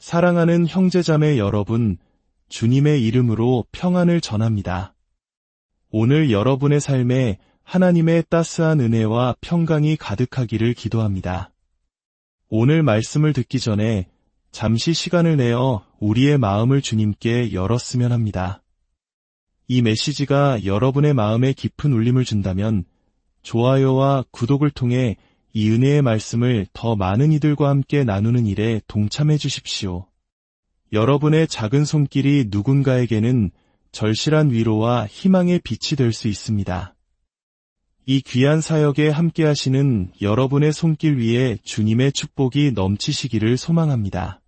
사랑하는 형제자매 여러분, 주님의 이름으로 평안을 전합니다. 오늘 여러분의 삶에 하나님의 따스한 은혜와 평강이 가득하기를 기도합니다. 오늘 말씀을 듣기 전에 잠시 시간을 내어 우리의 마음을 주님께 열었으면 합니다. 이 메시지가 여러분의 마음에 깊은 울림을 준다면 좋아요와 구독을 통해 이 은혜의 말씀을 더 많은 이들과 함께 나누는 일에 동참해 주십시오. 여러분의 작은 손길이 누군가에게는 절실한 위로와 희망의 빛이 될 수 있습니다. 이 귀한 사역에 함께 하시는 여러분의 손길 위에 주님의 축복이 넘치시기를 소망합니다.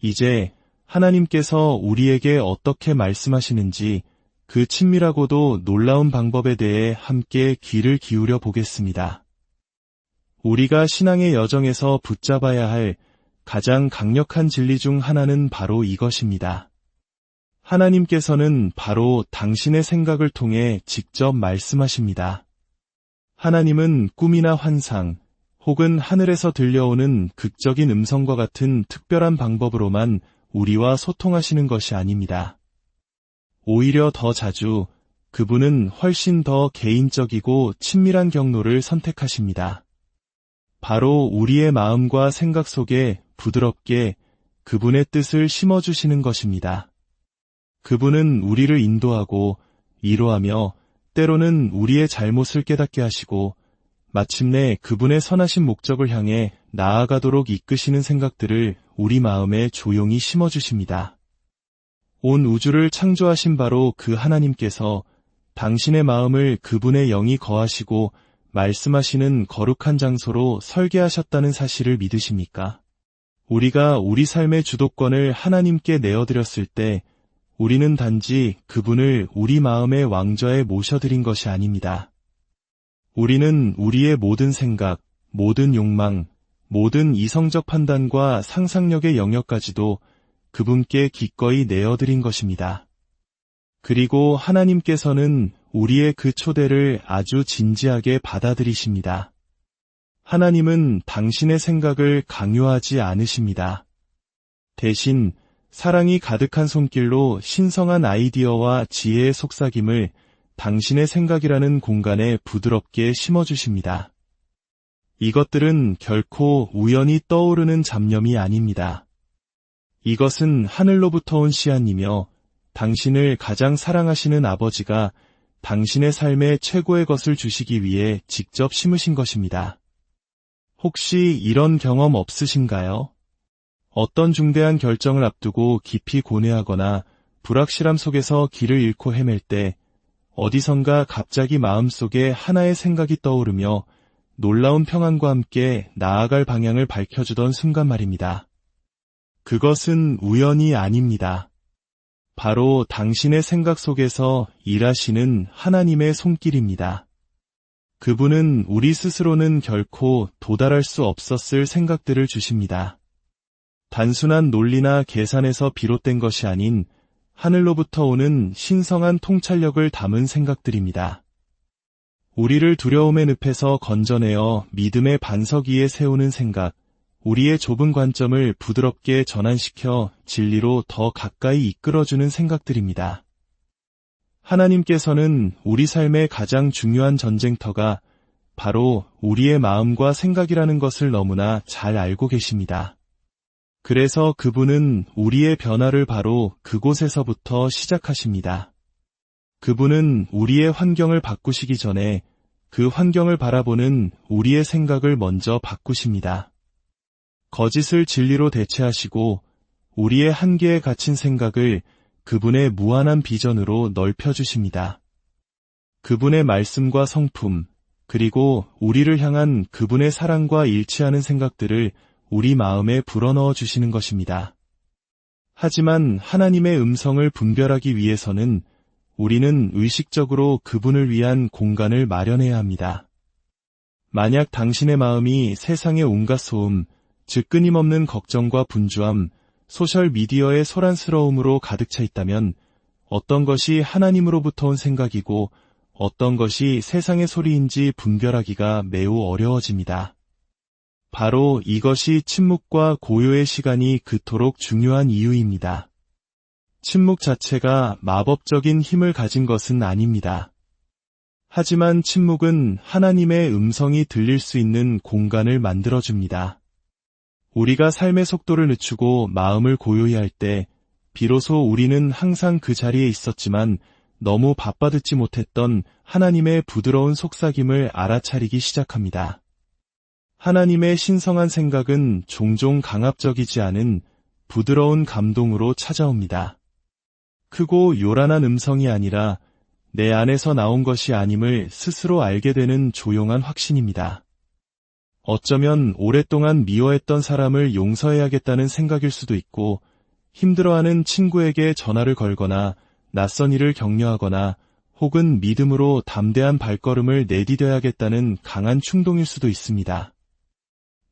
이제 하나님께서 우리에게 어떻게 말씀하시는지 그 친밀하고도 놀라운 방법에 대해 함께 귀를 기울여 보겠습니다. 우리가 신앙의 여정에서 붙잡아야 할 가장 강력한 진리 중 하나는 바로 이것입니다. 하나님께서는 바로 당신의 생각을 통해 직접 말씀하십니다. 하나님은 꿈이나 환상, 혹은 하늘에서 들려오는 극적인 음성과 같은 특별한 방법으로만 우리와 소통하시는 것이 아닙니다. 오히려 더 자주 그분은 훨씬 더 개인적이고 친밀한 경로를 선택하십니다. 바로 우리의 마음과 생각 속에 부드럽게 그분의 뜻을 심어주시는 것입니다. 그분은 우리를 인도하고 위로하며 때로는 우리의 잘못을 깨닫게 하시고 마침내 그분의 선하신 목적을 향해 나아가도록 이끄시는 생각들을 우리 마음에 조용히 심어주십니다. 온 우주를 창조하신 바로 그 하나님께서 당신의 마음을 그분의 영이 거하시고 말씀하시는 거룩한 장소로 설계하셨다는 사실을 믿으십니까? 우리가 우리 삶의 주도권을 하나님께 내어드렸을 때 우리는 단지 그분을 우리 마음의 왕좌에 모셔드린 것이 아닙니다. 우리는 우리의 모든 생각, 모든 욕망, 모든 이성적 판단과 상상력의 영역까지도 그분께 기꺼이 내어드린 것입니다. 그리고 하나님께서는 우리의 그 초대를 아주 진지하게 받아들이십니다. 하나님은 당신의 생각을 강요하지 않으십니다. 대신 사랑이 가득한 손길로 신성한 아이디어와 지혜의 속삭임을 당신의 생각이라는 공간에 부드럽게 심어주십니다. 이것들은 결코 우연히 떠오르는 잡념이 아닙니다. 이것은 하늘로부터 온 씨앗이며 당신을 가장 사랑하시는 아버지가 당신의 삶에 최고의 것을 주시기 위해 직접 심으신 것입니다. 혹시 이런 경험 없으신가요? 어떤 중대한 결정을 앞두고 깊이 고뇌하거나 불확실함 속에서 길을 잃고 헤맬 때 어디선가 갑자기 마음속에 하나의 생각이 떠오르며 놀라운 평안과 함께 나아갈 방향을 밝혀주던 순간 말입니다. 그것은 우연이 아닙니다. 바로 당신의 생각 속에서 일하시는 하나님의 손길입니다. 그분은 우리 스스로는 결코 도달할 수 없었을 생각들을 주십니다. 단순한 논리나 계산에서 비롯된 것이 아닌 하늘로부터 오는 신성한 통찰력을 담은 생각들입니다. 우리를 두려움의 늪에서 건져내어 믿음의 반석 위에 세우는 생각, 우리의 좁은 관점을 부드럽게 전환시켜 진리로 더 가까이 이끌어주는 생각들입니다. 하나님께서는 우리 삶의 가장 중요한 전쟁터가 바로 우리의 마음과 생각이라는 것을 너무나 잘 알고 계십니다. 그래서 그분은 우리의 변화를 바로 그곳에서부터 시작하십니다. 그분은 우리의 환경을 바꾸시기 전에 그 환경을 바라보는 우리의 생각을 먼저 바꾸십니다. 거짓을 진리로 대체하시고 우리의 한계에 갇힌 생각을 그분의 무한한 비전으로 넓혀주십니다. 그분의 말씀과 성품, 그리고 우리를 향한 그분의 사랑과 일치하는 생각들을 우리 마음에 불어넣어 주시는 것입니다. 하지만 하나님의 음성을 분별하기 위해서는 우리는 의식적으로 그분을 위한 공간을 마련해야 합니다. 만약 당신의 마음이 세상의 온갖 소음, 즉 끊임없는 걱정과 분주함, 소셜미디어의 소란스러움으로 가득 차 있다면 어떤 것이 하나님으로부터 온 생각이고 어떤 것이 세상의 소리인지 분별하기가 매우 어려워집니다. 바로 이것이 침묵과 고요의 시간이 그토록 중요한 이유입니다. 침묵 자체가 마법적인 힘을 가진 것은 아닙니다. 하지만 침묵은 하나님의 음성이 들릴 수 있는 공간을 만들어줍니다. 우리가 삶의 속도를 늦추고 마음을 고요히 할 때 비로소 우리는 항상 그 자리에 있었지만 너무 바빠 듣지 못했던 하나님의 부드러운 속삭임을 알아차리기 시작합니다. 하나님의 신성한 생각은 종종 강압적이지 않은 부드러운 감동으로 찾아옵니다. 크고 요란한 음성이 아니라 내 안에서 나온 것이 아님을 스스로 알게 되는 조용한 확신입니다. 어쩌면 오랫동안 미워했던 사람을 용서해야겠다는 생각일 수도 있고, 힘들어하는 친구에게 전화를 걸거나 낯선 일을 격려하거나 혹은 믿음으로 담대한 발걸음을 내디뎌야겠다는 강한 충동일 수도 있습니다.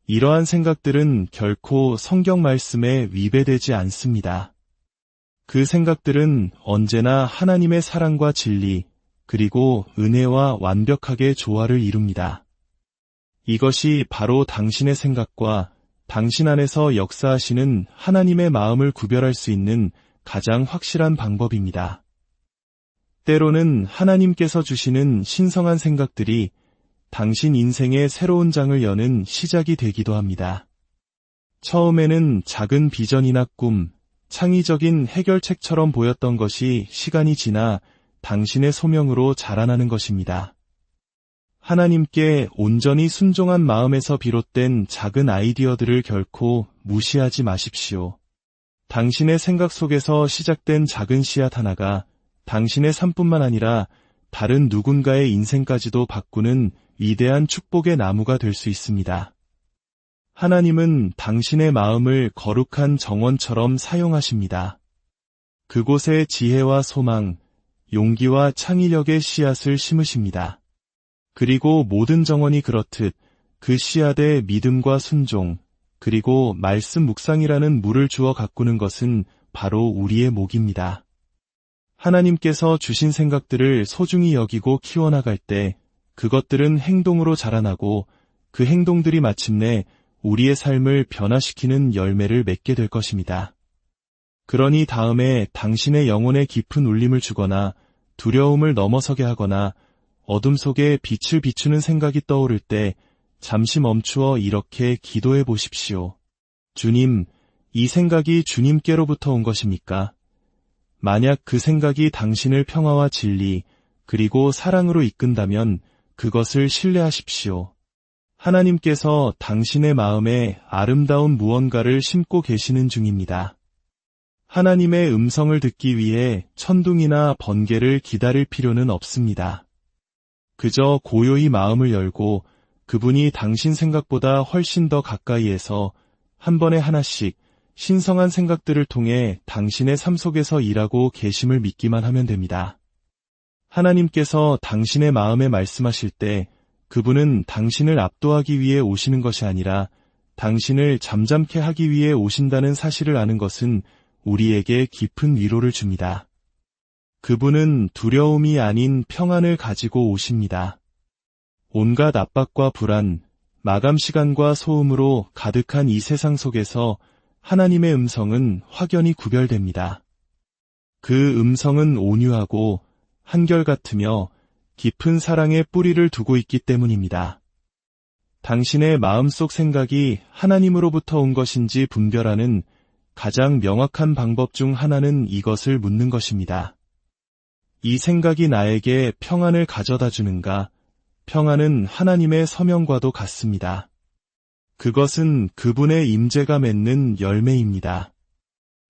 이러한 생각들은 결코 성경 말씀에 위배되지 않습니다. 그 생각들은 언제나 하나님의 사랑과 진리, 그리고 은혜와 완벽하게 조화를 이룹니다. 이것이 바로 당신의 생각과 당신 안에서 역사하시는 하나님의 마음을 구별할 수 있는 가장 확실한 방법입니다. 때로는 하나님께서 주시는 신성한 생각들이 당신 인생의 새로운 장을 여는 시작이 되기도 합니다. 처음에는 작은 비전이나 꿈, 창의적인 해결책처럼 보였던 것이 시간이 지나 당신의 소명으로 자라나는 것입니다. 하나님께 온전히 순종한 마음에서 비롯된 작은 아이디어들을 결코 무시하지 마십시오. 당신의 생각 속에서 시작된 작은 씨앗 하나가 당신의 삶뿐만 아니라 다른 누군가의 인생까지도 바꾸는 위대한 축복의 나무가 될 수 있습니다. 하나님은 당신의 마음을 거룩한 정원처럼 사용하십니다. 그곳에 지혜와 소망, 용기와 창의력의 씨앗을 심으십니다. 그리고 모든 정원이 그렇듯 그 씨앗에 믿음과 순종, 그리고 말씀 묵상이라는 물을 주어 가꾸는 것은 바로 우리의 몫입니다. 하나님께서 주신 생각들을 소중히 여기고 키워나갈 때 그것들은 행동으로 자라나고 그 행동들이 마침내 우리의 삶을 변화시키는 열매를 맺게 될 것입니다. 그러니 다음에 당신의 영혼에 깊은 울림을 주거나 두려움을 넘어서게 하거나 어둠 속에 빛을 비추는 생각이 떠오를 때 잠시 멈추어 이렇게 기도해 보십시오. 주님, 이 생각이 주님께로부터 온 것입니까? 만약 그 생각이 당신을 평화와 진리, 그리고 사랑으로 이끈다면 그것을 신뢰하십시오. 하나님께서 당신의 마음에 아름다운 무언가를 심고 계시는 중입니다. 하나님의 음성을 듣기 위해 천둥이나 번개를 기다릴 필요는 없습니다. 그저 고요히 마음을 열고 그분이 당신 생각보다 훨씬 더 가까이에서 한 번에 하나씩 신성한 생각들을 통해 당신의 삶 속에서 일하고 계심을 믿기만 하면 됩니다. 하나님께서 당신의 마음에 말씀하실 때 그분은 당신을 압도하기 위해 오시는 것이 아니라 당신을 잠잠케 하기 위해 오신다는 사실을 아는 것은 우리에게 깊은 위로를 줍니다. 그분은 두려움이 아닌 평안을 가지고 오십니다. 온갖 압박과 불안, 마감 시간과 소음으로 가득한 이 세상 속에서 하나님의 음성은 확연히 구별됩니다. 그 음성은 온유하고 한결같으며 깊은 사랑의 뿌리를 두고 있기 때문입니다. 당신의 마음속 생각이 하나님으로부터 온 것인지 분별하는 가장 명확한 방법 중 하나는 이것을 묻는 것입니다. 이 생각이 나에게 평안을 가져다 주는가? 평안은 하나님의 서명과도 같습니다. 그것은 그분의 임재가 맺는 열매입니다.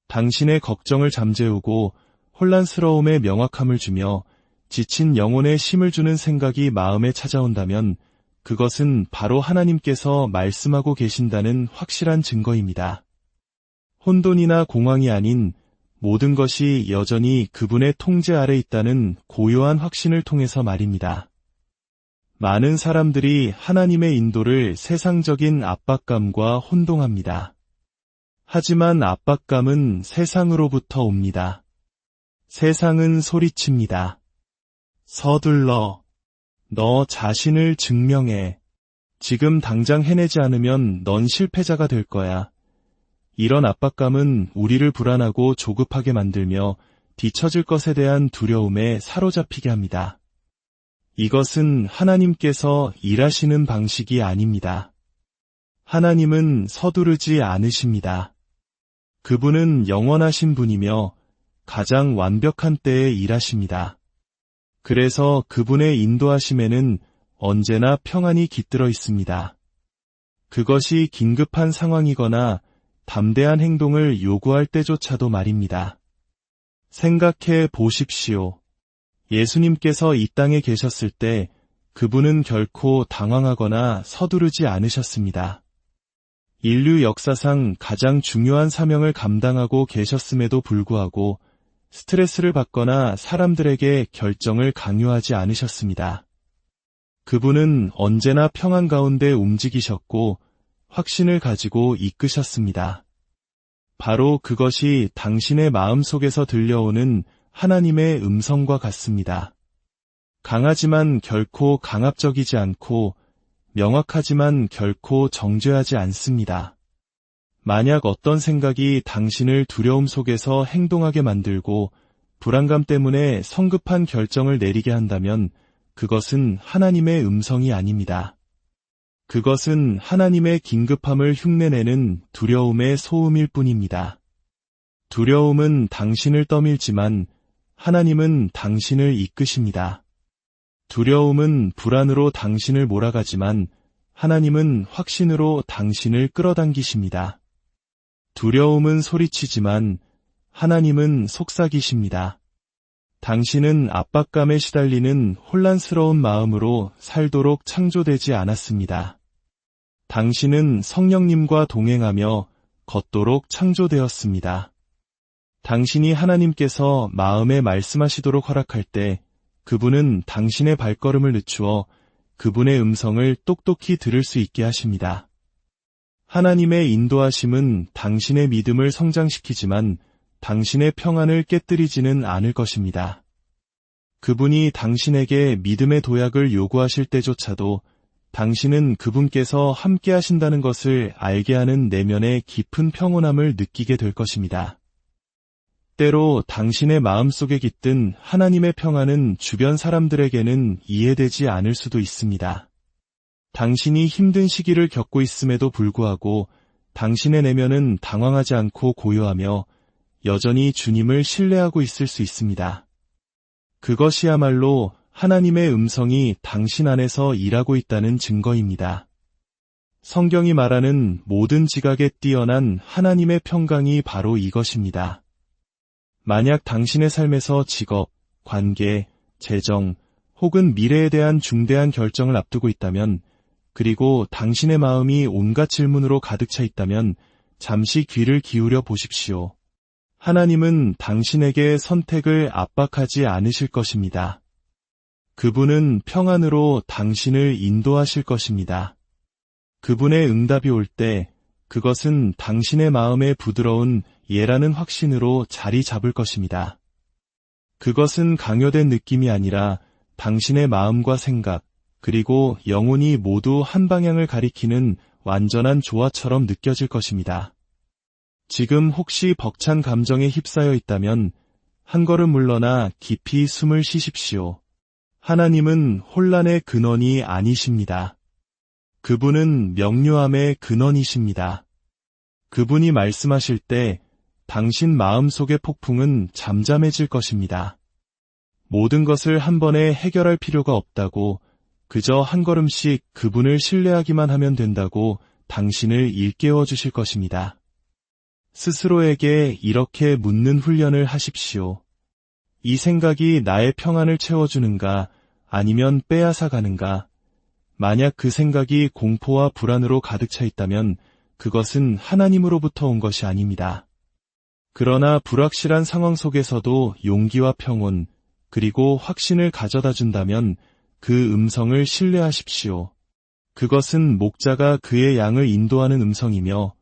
당신의 걱정을 잠재우고 혼란스러움에 명확함을 주며 지친 영혼에 힘을 주는 생각이 마음에 찾아온다면 그것은 바로 하나님께서 말씀하고 계신다는 확실한 증거입니다. 혼돈이나 공황이 아닌 모든 것이 여전히 그분의 통제 아래 있다는 고요한 확신을 통해서 말입니다. 많은 사람들이 하나님의 인도를 세상적인 압박감과 혼동합니다. 하지만 압박감은 세상으로부터 옵니다. 세상은 소리칩니다. 서둘러. 너 자신을 증명해. 지금 당장 해내지 않으면 넌 실패자가 될 거야. 이런 압박감은 우리를 불안하고 조급하게 만들며 뒤처질 것에 대한 두려움에 사로잡히게 합니다. 이것은 하나님께서 일하시는 방식이 아닙니다. 하나님은 서두르지 않으십니다. 그분은 영원하신 분이며 가장 완벽한 때에 일하십니다. 그래서 그분의 인도하심에는 언제나 평안이 깃들어 있습니다. 그것이 긴급한 상황이거나 담대한 행동을 요구할 때조차도 말입니다. 생각해 보십시오. 예수님께서 이 땅에 계셨을 때 그분은 결코 당황하거나 서두르지 않으셨습니다. 인류 역사상 가장 중요한 사명을 감당하고 계셨음에도 불구하고 스트레스를 받거나 사람들에게 결정을 강요하지 않으셨습니다. 그분은 언제나 평안 가운데 움직이셨고 확신을 가지고 이끄셨습니다. 바로 그것이 당신의 마음속에서 들려오는 하나님의 음성과 같습니다. 강하지만 결코 강압적이지 않고 명확하지만 결코 정죄하지 않습니다. 만약 어떤 생각이 당신을 두려움 속에서 행동하게 만들고 불안감 때문에 성급한 결정을 내리게 한다면 그것은 하나님의 음성이 아닙니다. 그것은 하나님의 긴급함을 흉내내는 두려움의 소음일 뿐입니다. 두려움은 당신을 떠밀지만 하나님은 당신을 이끄십니다. 두려움은 불안으로 당신을 몰아가지만 하나님은 확신으로 당신을 끌어당기십니다. 두려움은 소리치지만 하나님은 속삭이십니다. 당신은 압박감에 시달리는 혼란스러운 마음으로 살도록 창조되지 않았습니다. 당신은 성령님과 동행하며 걷도록 창조되었습니다. 당신이 하나님께서 마음에 말씀하시도록 허락할 때 그분은 당신의 발걸음을 늦추어 그분의 음성을 똑똑히 들을 수 있게 하십니다. 하나님의 인도하심은 당신의 믿음을 성장시키지만 당신의 평안을 깨뜨리지는 않을 것입니다. 그분이 당신에게 믿음의 도약을 요구하실 때조차도 당신은 그분께서 함께 하신다는 것을 알게 하는 내면의 깊은 평온함을 느끼게 될 것입니다. 때로 당신의 마음속에 깃든 하나님의 평안은 주변 사람들에게는 이해되지 않을 수도 있습니다. 당신이 힘든 시기를 겪고 있음에도 불구하고 당신의 내면은 당황하지 않고 고요하며 여전히 주님을 신뢰하고 있을 수 있습니다. 그것이야말로 하나님의 음성이 당신 안에서 일하고 있다는 증거입니다. 성경이 말하는 모든 지각에 뛰어난 하나님의 평강이 바로 이것입니다. 만약 당신의 삶에서 직업, 관계, 재정, 혹은 미래에 대한 중대한 결정을 앞두고 있다면, 그리고 당신의 마음이 온갖 질문으로 가득 차 있다면 잠시 귀를 기울여 보십시오. 하나님은 당신에게 선택을 압박하지 않으실 것입니다. 그분은 평안으로 당신을 인도하실 것입니다. 그분의 응답이 올 때 그것은 당신의 마음에 부드러운 예라는 확신으로 자리 잡을 것입니다. 그것은 강요된 느낌이 아니라 당신의 마음과 생각, 그리고 영혼이 모두 한 방향을 가리키는 완전한 조화처럼 느껴질 것입니다. 지금 혹시 벅찬 감정에 휩싸여 있다면 한 걸음 물러나 깊이 숨을 쉬십시오. 하나님은 혼란의 근원이 아니십니다. 그분은 명료함의 근원이십니다. 그분이 말씀하실 때 당신 마음속의 폭풍은 잠잠해질 것입니다. 모든 것을 한 번에 해결할 필요가 없다고, 그저 한 걸음씩 그분을 신뢰하기만 하면 된다고 당신을 일깨워 주실 것입니다. 스스로에게 이렇게 묻는 훈련을 하십시오. 이 생각이 나의 평안을 채워주는가, 아니면 빼앗아 가는가? 만약 그 생각이 공포와 불안으로 가득 차 있다면 그것은 하나님으로부터 온 것이 아닙니다. 그러나 불확실한 상황 속에서도 용기와 평온, 그리고 확신을 가져다 준다면 그 음성을 신뢰하십시오. 그것은 목자가 그의 양을 인도하는 음성이며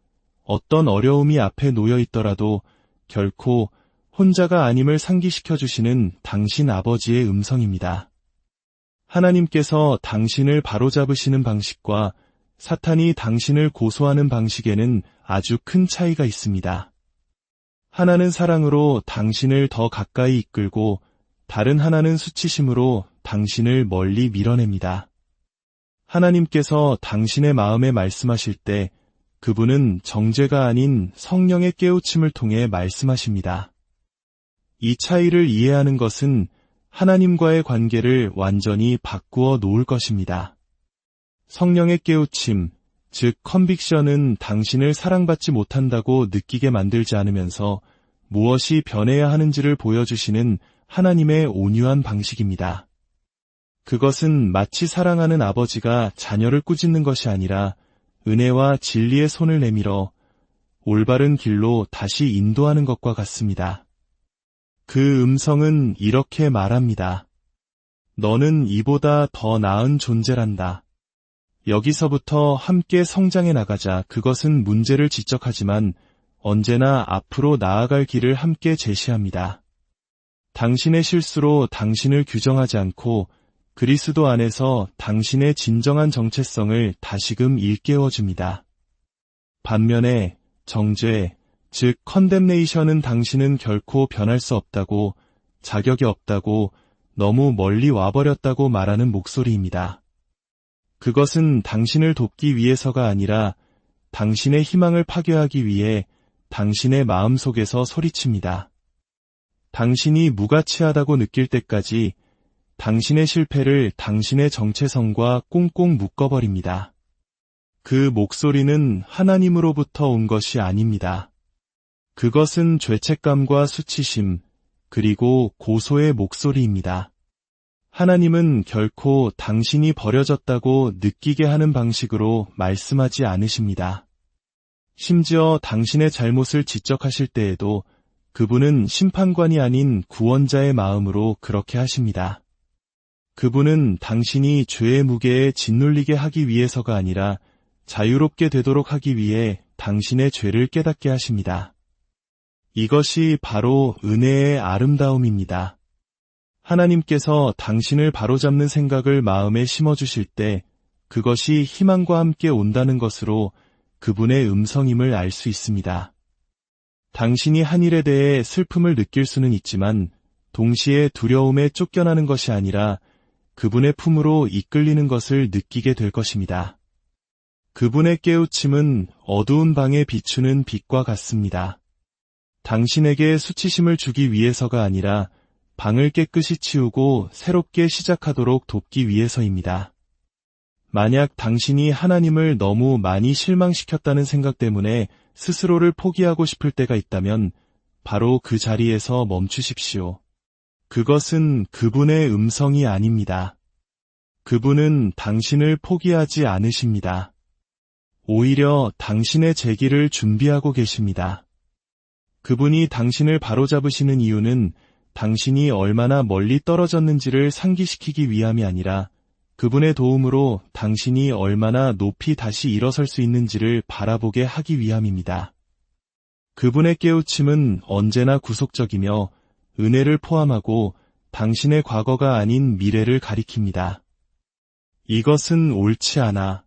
어떤 어려움이 앞에 놓여 있더라도 결코 혼자가 아님을 상기시켜 주시는 당신 아버지의 음성입니다. 하나님께서 당신을 바로잡으시는 방식과 사탄이 당신을 고소하는 방식에는 아주 큰 차이가 있습니다. 하나는 사랑으로 당신을 더 가까이 이끌고 다른 하나는 수치심으로 당신을 멀리 밀어냅니다. 하나님께서 당신의 마음에 말씀하실 때 그분은 정죄가 아닌 성령의 깨우침을 통해 말씀하십니다. 이 차이를 이해하는 것은 하나님과의 관계를 완전히 바꾸어 놓을 것입니다. 성령의 깨우침, 즉 컨빅션은 당신을 사랑받지 못한다고 느끼게 만들지 않으면서 무엇이 변해야 하는지를 보여주시는 하나님의 온유한 방식입니다. 그것은 마치 사랑하는 아버지가 자녀를 꾸짖는 것이 아니라 은혜와 진리의 손을 내밀어 올바른 길로 다시 인도하는 것과 같습니다. 그 음성은 이렇게 말합니다. 너는 이보다 더 나은 존재란다. 여기서부터 함께 성장해 나가자. 그것은 문제를 지적하지만 언제나 앞으로 나아갈 길을 함께 제시합니다. 당신의 실수로 당신을 규정하지 않고 그리스도 안에서 당신의 진정한 정체성을 다시금 일깨워줍니다. 반면에 정죄, 즉 컨뎀네이션은 당신은 결코 변할 수 없다고, 자격이 없다고, 너무 멀리 와버렸다고 말하는 목소리입니다. 그것은 당신을 돕기 위해서가 아니라 당신의 희망을 파괴하기 위해 당신의 마음속에서 소리칩니다. 당신이 무가치하다고 느낄 때까지 당신의 실패를 당신의 정체성과 꽁꽁 묶어버립니다. 그 목소리는 하나님으로부터 온 것이 아닙니다. 그것은 죄책감과 수치심, 그리고 고소의 목소리입니다. 하나님은 결코 당신이 버려졌다고 느끼게 하는 방식으로 말씀하지 않으십니다. 심지어 당신의 잘못을 지적하실 때에도 그분은 심판관이 아닌 구원자의 마음으로 그렇게 하십니다. 그분은 당신이 죄의 무게에 짓눌리게 하기 위해서가 아니라 자유롭게 되도록 하기 위해 당신의 죄를 깨닫게 하십니다. 이것이 바로 은혜의 아름다움입니다. 하나님께서 당신을 바로잡는 생각을 마음에 심어주실 때 그것이 희망과 함께 온다는 것으로 그분의 음성임을 알 수 있습니다. 당신이 한 일에 대해 슬픔을 느낄 수는 있지만 동시에 두려움에 쫓겨나는 것이 아니라 그분의 품으로 이끌리는 것을 느끼게 될 것입니다. 그분의 깨우침은 어두운 방에 비추는 빛과 같습니다. 당신에게 수치심을 주기 위해서가 아니라 방을 깨끗이 치우고 새롭게 시작하도록 돕기 위해서입니다. 만약 당신이 하나님을 너무 많이 실망시켰다는 생각 때문에 스스로를 포기하고 싶을 때가 있다면 바로 그 자리에서 멈추십시오. 그것은 그분의 음성이 아닙니다. 그분은 당신을 포기하지 않으십니다. 오히려 당신의 재기를 준비하고 계십니다. 그분이 당신을 바로잡으시는 이유는 당신이 얼마나 멀리 떨어졌는지를 상기시키기 위함이 아니라 그분의 도움으로 당신이 얼마나 높이 다시 일어설 수 있는지를 바라보게 하기 위함입니다. 그분의 깨우침은 언제나 구속적이며 은혜를 포함하고 당신의 과거가 아닌 미래를 가리킵니다. 이것은 옳지 않아.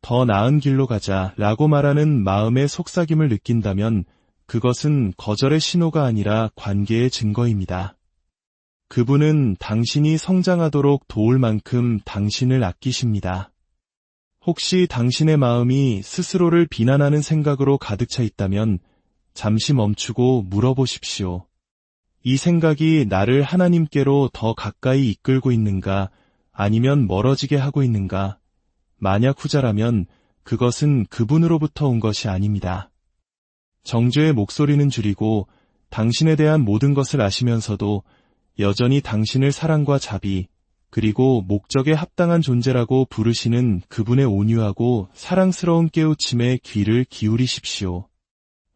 더 나은 길로 가자 라고 말하는 마음의 속삭임을 느낀다면 그것은 거절의 신호가 아니라 관계의 증거입니다. 그분은 당신이 성장하도록 도울 만큼 당신을 아끼십니다. 혹시 당신의 마음이 스스로를 비난하는 생각으로 가득 차 있다면 잠시 멈추고 물어보십시오. 이 생각이 나를 하나님께로 더 가까이 이끌고 있는가 아니면 멀어지게 하고 있는가? 만약 후자라면 그것은 그분으로부터 온 것이 아닙니다. 정죄의 목소리는 줄이고 당신에 대한 모든 것을 아시면서도 여전히 당신을 사랑과 자비, 그리고 목적에 합당한 존재라고 부르시는 그분의 온유하고 사랑스러운 깨우침에 귀를 기울이십시오.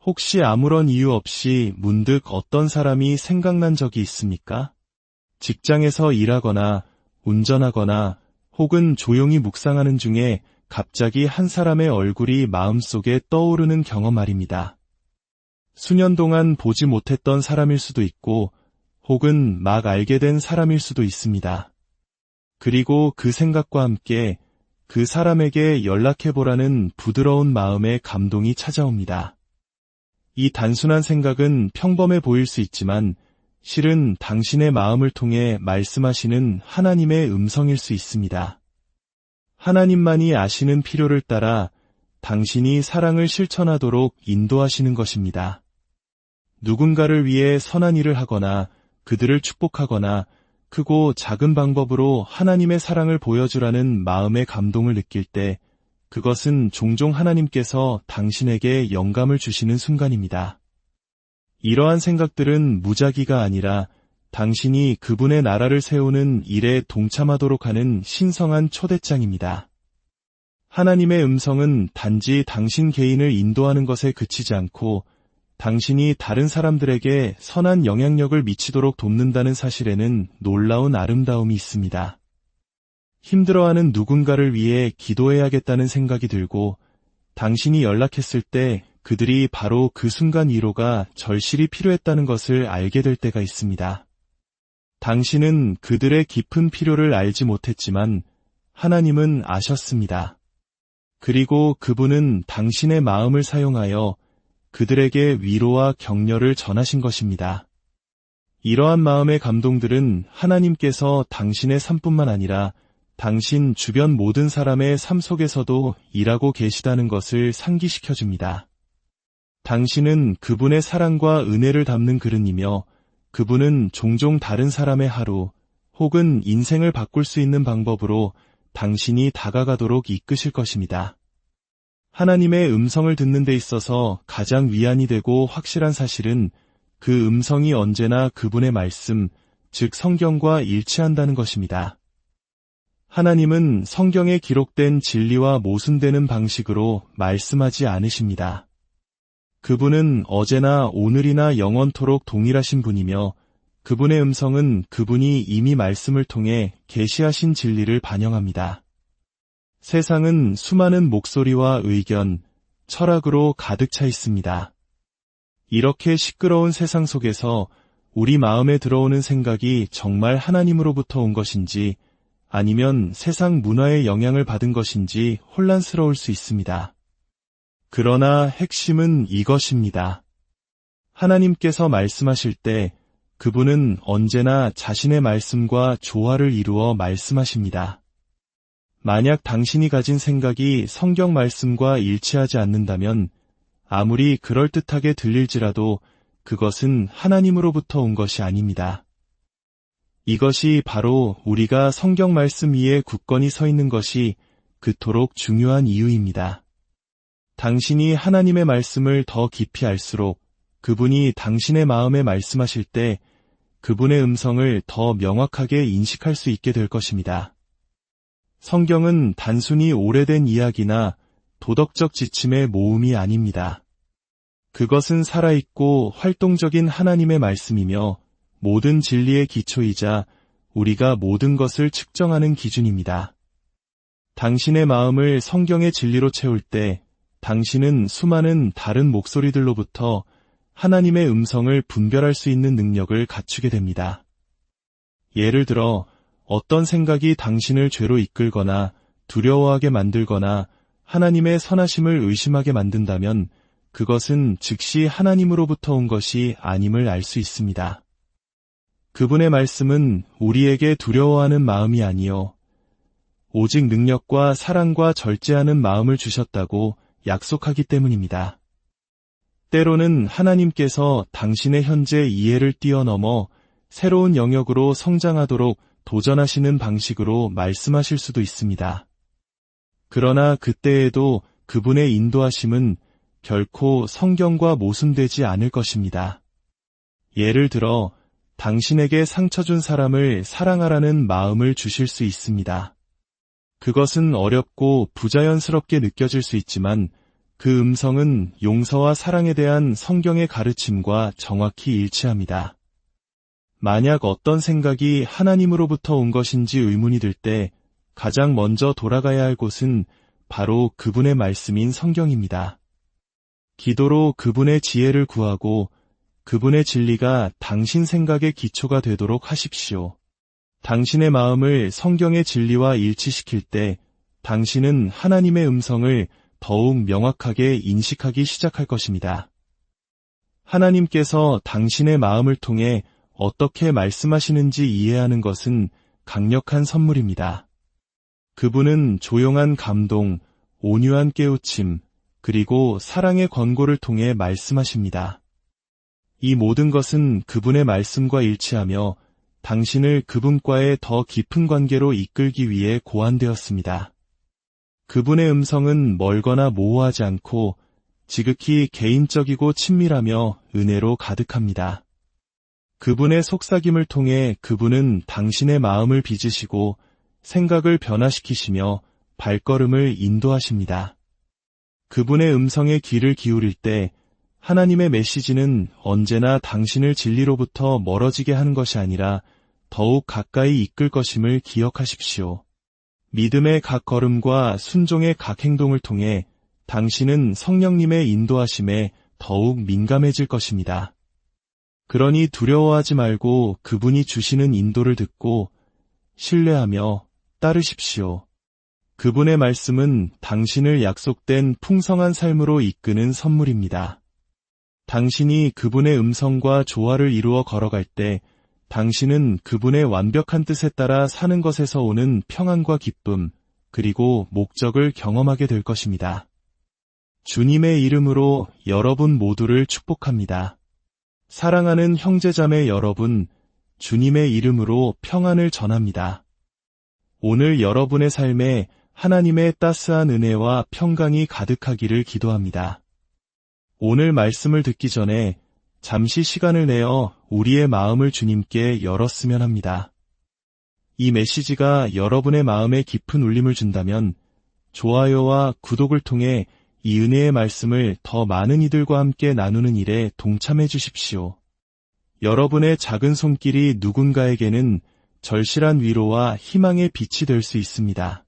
혹시 아무런 이유 없이 문득 어떤 사람이 생각난 적이 있습니까? 직장에서 일하거나 운전하거나 혹은 조용히 묵상하는 중에 갑자기 한 사람의 얼굴이 마음속에 떠오르는 경험 말입니다. 수년 동안 보지 못했던 사람일 수도 있고 혹은 막 알게 된 사람일 수도 있습니다. 그리고 그 생각과 함께 그 사람에게 연락해보라는 부드러운 마음의 감동이 찾아옵니다. 이 단순한 생각은 평범해 보일 수 있지만 실은 당신의 마음을 통해 말씀하시는 하나님의 음성일 수 있습니다. 하나님만이 아시는 필요를 따라 당신이 사랑을 실천하도록 인도하시는 것입니다. 누군가를 위해 선한 일을 하거나 그들을 축복하거나 크고 작은 방법으로 하나님의 사랑을 보여주라는 마음의 감동을 느낄 때 그것은 종종 하나님께서 당신에게 영감을 주시는 순간입니다. 이러한 생각들은 무작위가 아니라 당신이 그분의 나라를 세우는 일에 동참하도록 하는 신성한 초대장입니다. 하나님의 음성은 단지 당신 개인을 인도하는 것에 그치지 않고 당신이 다른 사람들에게 선한 영향력을 미치도록 돕는다는 사실에는 놀라운 아름다움이 있습니다. 힘들어하는 누군가를 위해 기도해야겠다는 생각이 들고 당신이 연락했을 때 그들이 바로 그 순간 위로가 절실히 필요했다는 것을 알게 될 때가 있습니다. 당신은 그들의 깊은 필요를 알지 못했지만 하나님은 아셨습니다. 그리고 그분은 당신의 마음을 사용하여 그들에게 위로와 격려를 전하신 것입니다. 이러한 마음의 감동들은 하나님께서 당신의 삶뿐만 아니라 당신 주변 모든 사람의 삶 속에서도 일하고 계시다는 것을 상기시켜줍니다. 당신은 그분의 사랑과 은혜를 담는 그릇이며 그분은 종종 다른 사람의 하루 혹은 인생을 바꿀 수 있는 방법으로 당신이 다가가도록 이끄실 것입니다. 하나님의 음성을 듣는 데 있어서 가장 위안이 되고 확실한 사실은 그 음성이 언제나 그분의 말씀, 즉 성경과 일치한다는 것입니다. 하나님은 성경에 기록된 진리와 모순되는 방식으로 말씀하지 않으십니다. 그분은 어제나 오늘이나 영원토록 동일하신 분이며 그분의 음성은 그분이 이미 말씀을 통해 계시하신 진리를 반영합니다. 세상은 수많은 목소리와 의견, 철학으로 가득 차 있습니다. 이렇게 시끄러운 세상 속에서 우리 마음에 들어오는 생각이 정말 하나님으로부터 온 것인지 아니면 세상 문화의 영향을 받은 것인지 혼란스러울 수 있습니다. 그러나 핵심은 이것입니다. 하나님께서 말씀하실 때 그분은 언제나 자신의 말씀과 조화를 이루어 말씀하십니다. 만약 당신이 가진 생각이 성경 말씀과 일치하지 않는다면 아무리 그럴듯하게 들릴지라도 그것은 하나님으로부터 온 것이 아닙니다. 이것이 바로 우리가 성경 말씀 위에 굳건히 서 있는 것이 그토록 중요한 이유입니다. 당신이 하나님의 말씀을 더 깊이 알수록 그분이 당신의 마음에 말씀하실 때 그분의 음성을 더 명확하게 인식할 수 있게 될 것입니다. 성경은 단순히 오래된 이야기나 도덕적 지침의 모음이 아닙니다. 그것은 살아있고 활동적인 하나님의 말씀이며 모든 진리의 기초이자 우리가 모든 것을 측정하는 기준입니다. 당신의 마음을 성경의 진리로 채울 때 당신은 수많은 다른 목소리들로부터 하나님의 음성을 분별할 수 있는 능력을 갖추게 됩니다. 예를 들어 어떤 생각이 당신을 죄로 이끌거나 두려워하게 만들거나 하나님의 선하심을 의심하게 만든다면 그것은 즉시 하나님으로부터 온 것이 아님을 알 수 있습니다. 그분의 말씀은 우리에게 두려워하는 마음이 아니요 오직 능력과 사랑과 절제하는 마음을 주셨다고 약속하기 때문입니다. 때로는 하나님께서 당신의 현재 이해를 뛰어넘어 새로운 영역으로 성장하도록 도전하시는 방식으로 말씀하실 수도 있습니다. 그러나 그때에도 그분의 인도하심은 결코 성경과 모순되지 않을 것입니다. 예를 들어 당신에게 상처 준 사람을 사랑하라는 마음을 주실 수 있습니다. 그것은 어렵고 부자연스럽게 느껴질 수 있지만 그 음성은 용서와 사랑에 대한 성경의 가르침과 정확히 일치합니다. 만약 어떤 생각이 하나님으로부터 온 것인지 의문이 들 때 가장 먼저 돌아가야 할 곳은 바로 그분의 말씀인 성경입니다. 기도로 그분의 지혜를 구하고 그분의 진리가 당신 생각의 기초가 되도록 하십시오. 당신의 마음을 성경의 진리와 일치시킬 때 당신은 하나님의 음성을 더욱 명확하게 인식하기 시작할 것입니다. 하나님께서 당신의 마음을 통해 어떻게 말씀하시는지 이해하는 것은 강력한 선물입니다. 그분은 조용한 감동, 온유한 깨우침, 그리고 사랑의 권고를 통해 말씀하십니다. 이 모든 것은 그분의 말씀과 일치하며 당신을 그분과의 더 깊은 관계로 이끌기 위해 고안되었습니다. 그분의 음성은 멀거나 모호하지 않고 지극히 개인적이고 친밀하며 은혜로 가득합니다. 그분의 속삭임을 통해 그분은 당신의 마음을 빚으시고 생각을 변화시키시며 발걸음을 인도하십니다. 그분의 음성에 귀를 기울일 때 하나님의 메시지는 언제나 당신을 진리로부터 멀어지게 하는 것이 아니라 더욱 가까이 이끌 것임을 기억하십시오. 믿음의 각 걸음과 순종의 각 행동을 통해 당신은 성령님의 인도하심에 더욱 민감해질 것입니다. 그러니 두려워하지 말고 그분이 주시는 인도를 듣고 신뢰하며 따르십시오. 그분의 말씀은 당신을 약속된 풍성한 삶으로 이끄는 선물입니다. 당신이 그분의 음성과 조화를 이루어 걸어갈 때 당신은 그분의 완벽한 뜻에 따라 사는 것에서 오는 평안과 기쁨, 그리고 목적을 경험하게 될 것입니다. 주님의 이름으로 여러분 모두를 축복합니다. 사랑하는 형제자매 여러분, 주님의 이름으로 평안을 전합니다. 오늘 여러분의 삶에 하나님의 따스한 은혜와 평강이 가득하기를 기도합니다. 오늘 말씀을 듣기 전에 잠시 시간을 내어 우리의 마음을 주님께 열었으면 합니다. 이 메시지가 여러분의 마음에 깊은 울림을 준다면 좋아요와 구독을 통해 이 은혜의 말씀을 더 많은 이들과 함께 나누는 일에 동참해 주십시오. 여러분의 작은 손길이 누군가에게는 절실한 위로와 희망의 빛이 될 수 있습니다.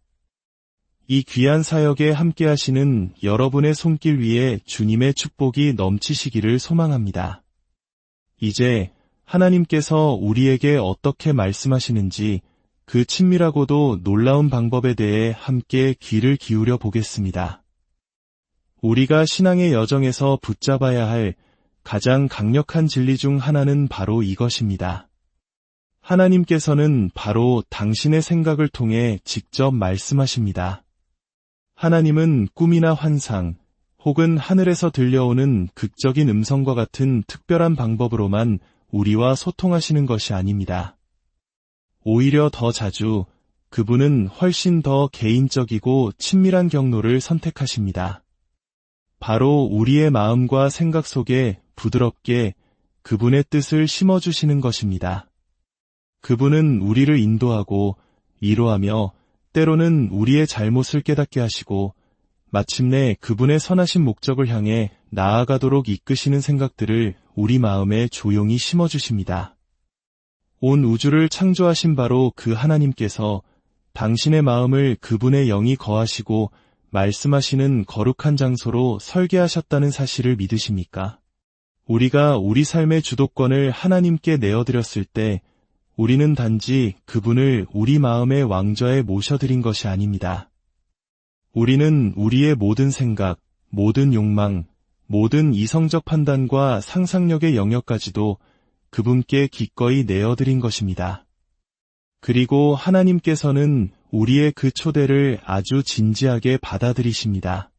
이 귀한 사역에 함께 하시는 여러분의 손길 위에 주님의 축복이 넘치시기를 소망합니다. 이제 하나님께서 우리에게 어떻게 말씀하시는지 그 친밀하고도 놀라운 방법에 대해 함께 귀를 기울여 보겠습니다. 우리가 신앙의 여정에서 붙잡아야 할 가장 강력한 진리 중 하나는 바로 이것입니다. 하나님께서는 바로 당신의 생각을 통해 직접 말씀하십니다. 하나님은 꿈이나 환상, 혹은 하늘에서 들려오는 극적인 음성과 같은 특별한 방법으로만 우리와 소통하시는 것이 아닙니다. 오히려 더 자주 그분은 훨씬 더 개인적이고 친밀한 경로를 선택하십니다. 바로 우리의 마음과 생각 속에 부드럽게 그분의 뜻을 심어주시는 것입니다. 그분은 우리를 인도하고 위로하며 때로는 우리의 잘못을 깨닫게 하시고 마침내 그분의 선하신 목적을 향해 나아가도록 이끄시는 생각들을 우리 마음에 조용히 심어주십니다. 온 우주를 창조하신 바로 그 하나님께서 당신의 마음을 그분의 영이 거하시고 말씀하시는 거룩한 장소로 설계하셨다는 사실을 믿으십니까? 우리가 우리 삶의 주도권을 하나님께 내어드렸을 때 우리는 단지 그분을 우리 마음의 왕좌에 모셔드린 것이 아닙니다. 우리는 우리의 모든 생각, 모든 욕망, 모든 이성적 판단과 상상력의 영역까지도 그분께 기꺼이 내어드린 것입니다. 그리고 하나님께서는 우리의 그 초대를 아주 진지하게 받아들이십니다.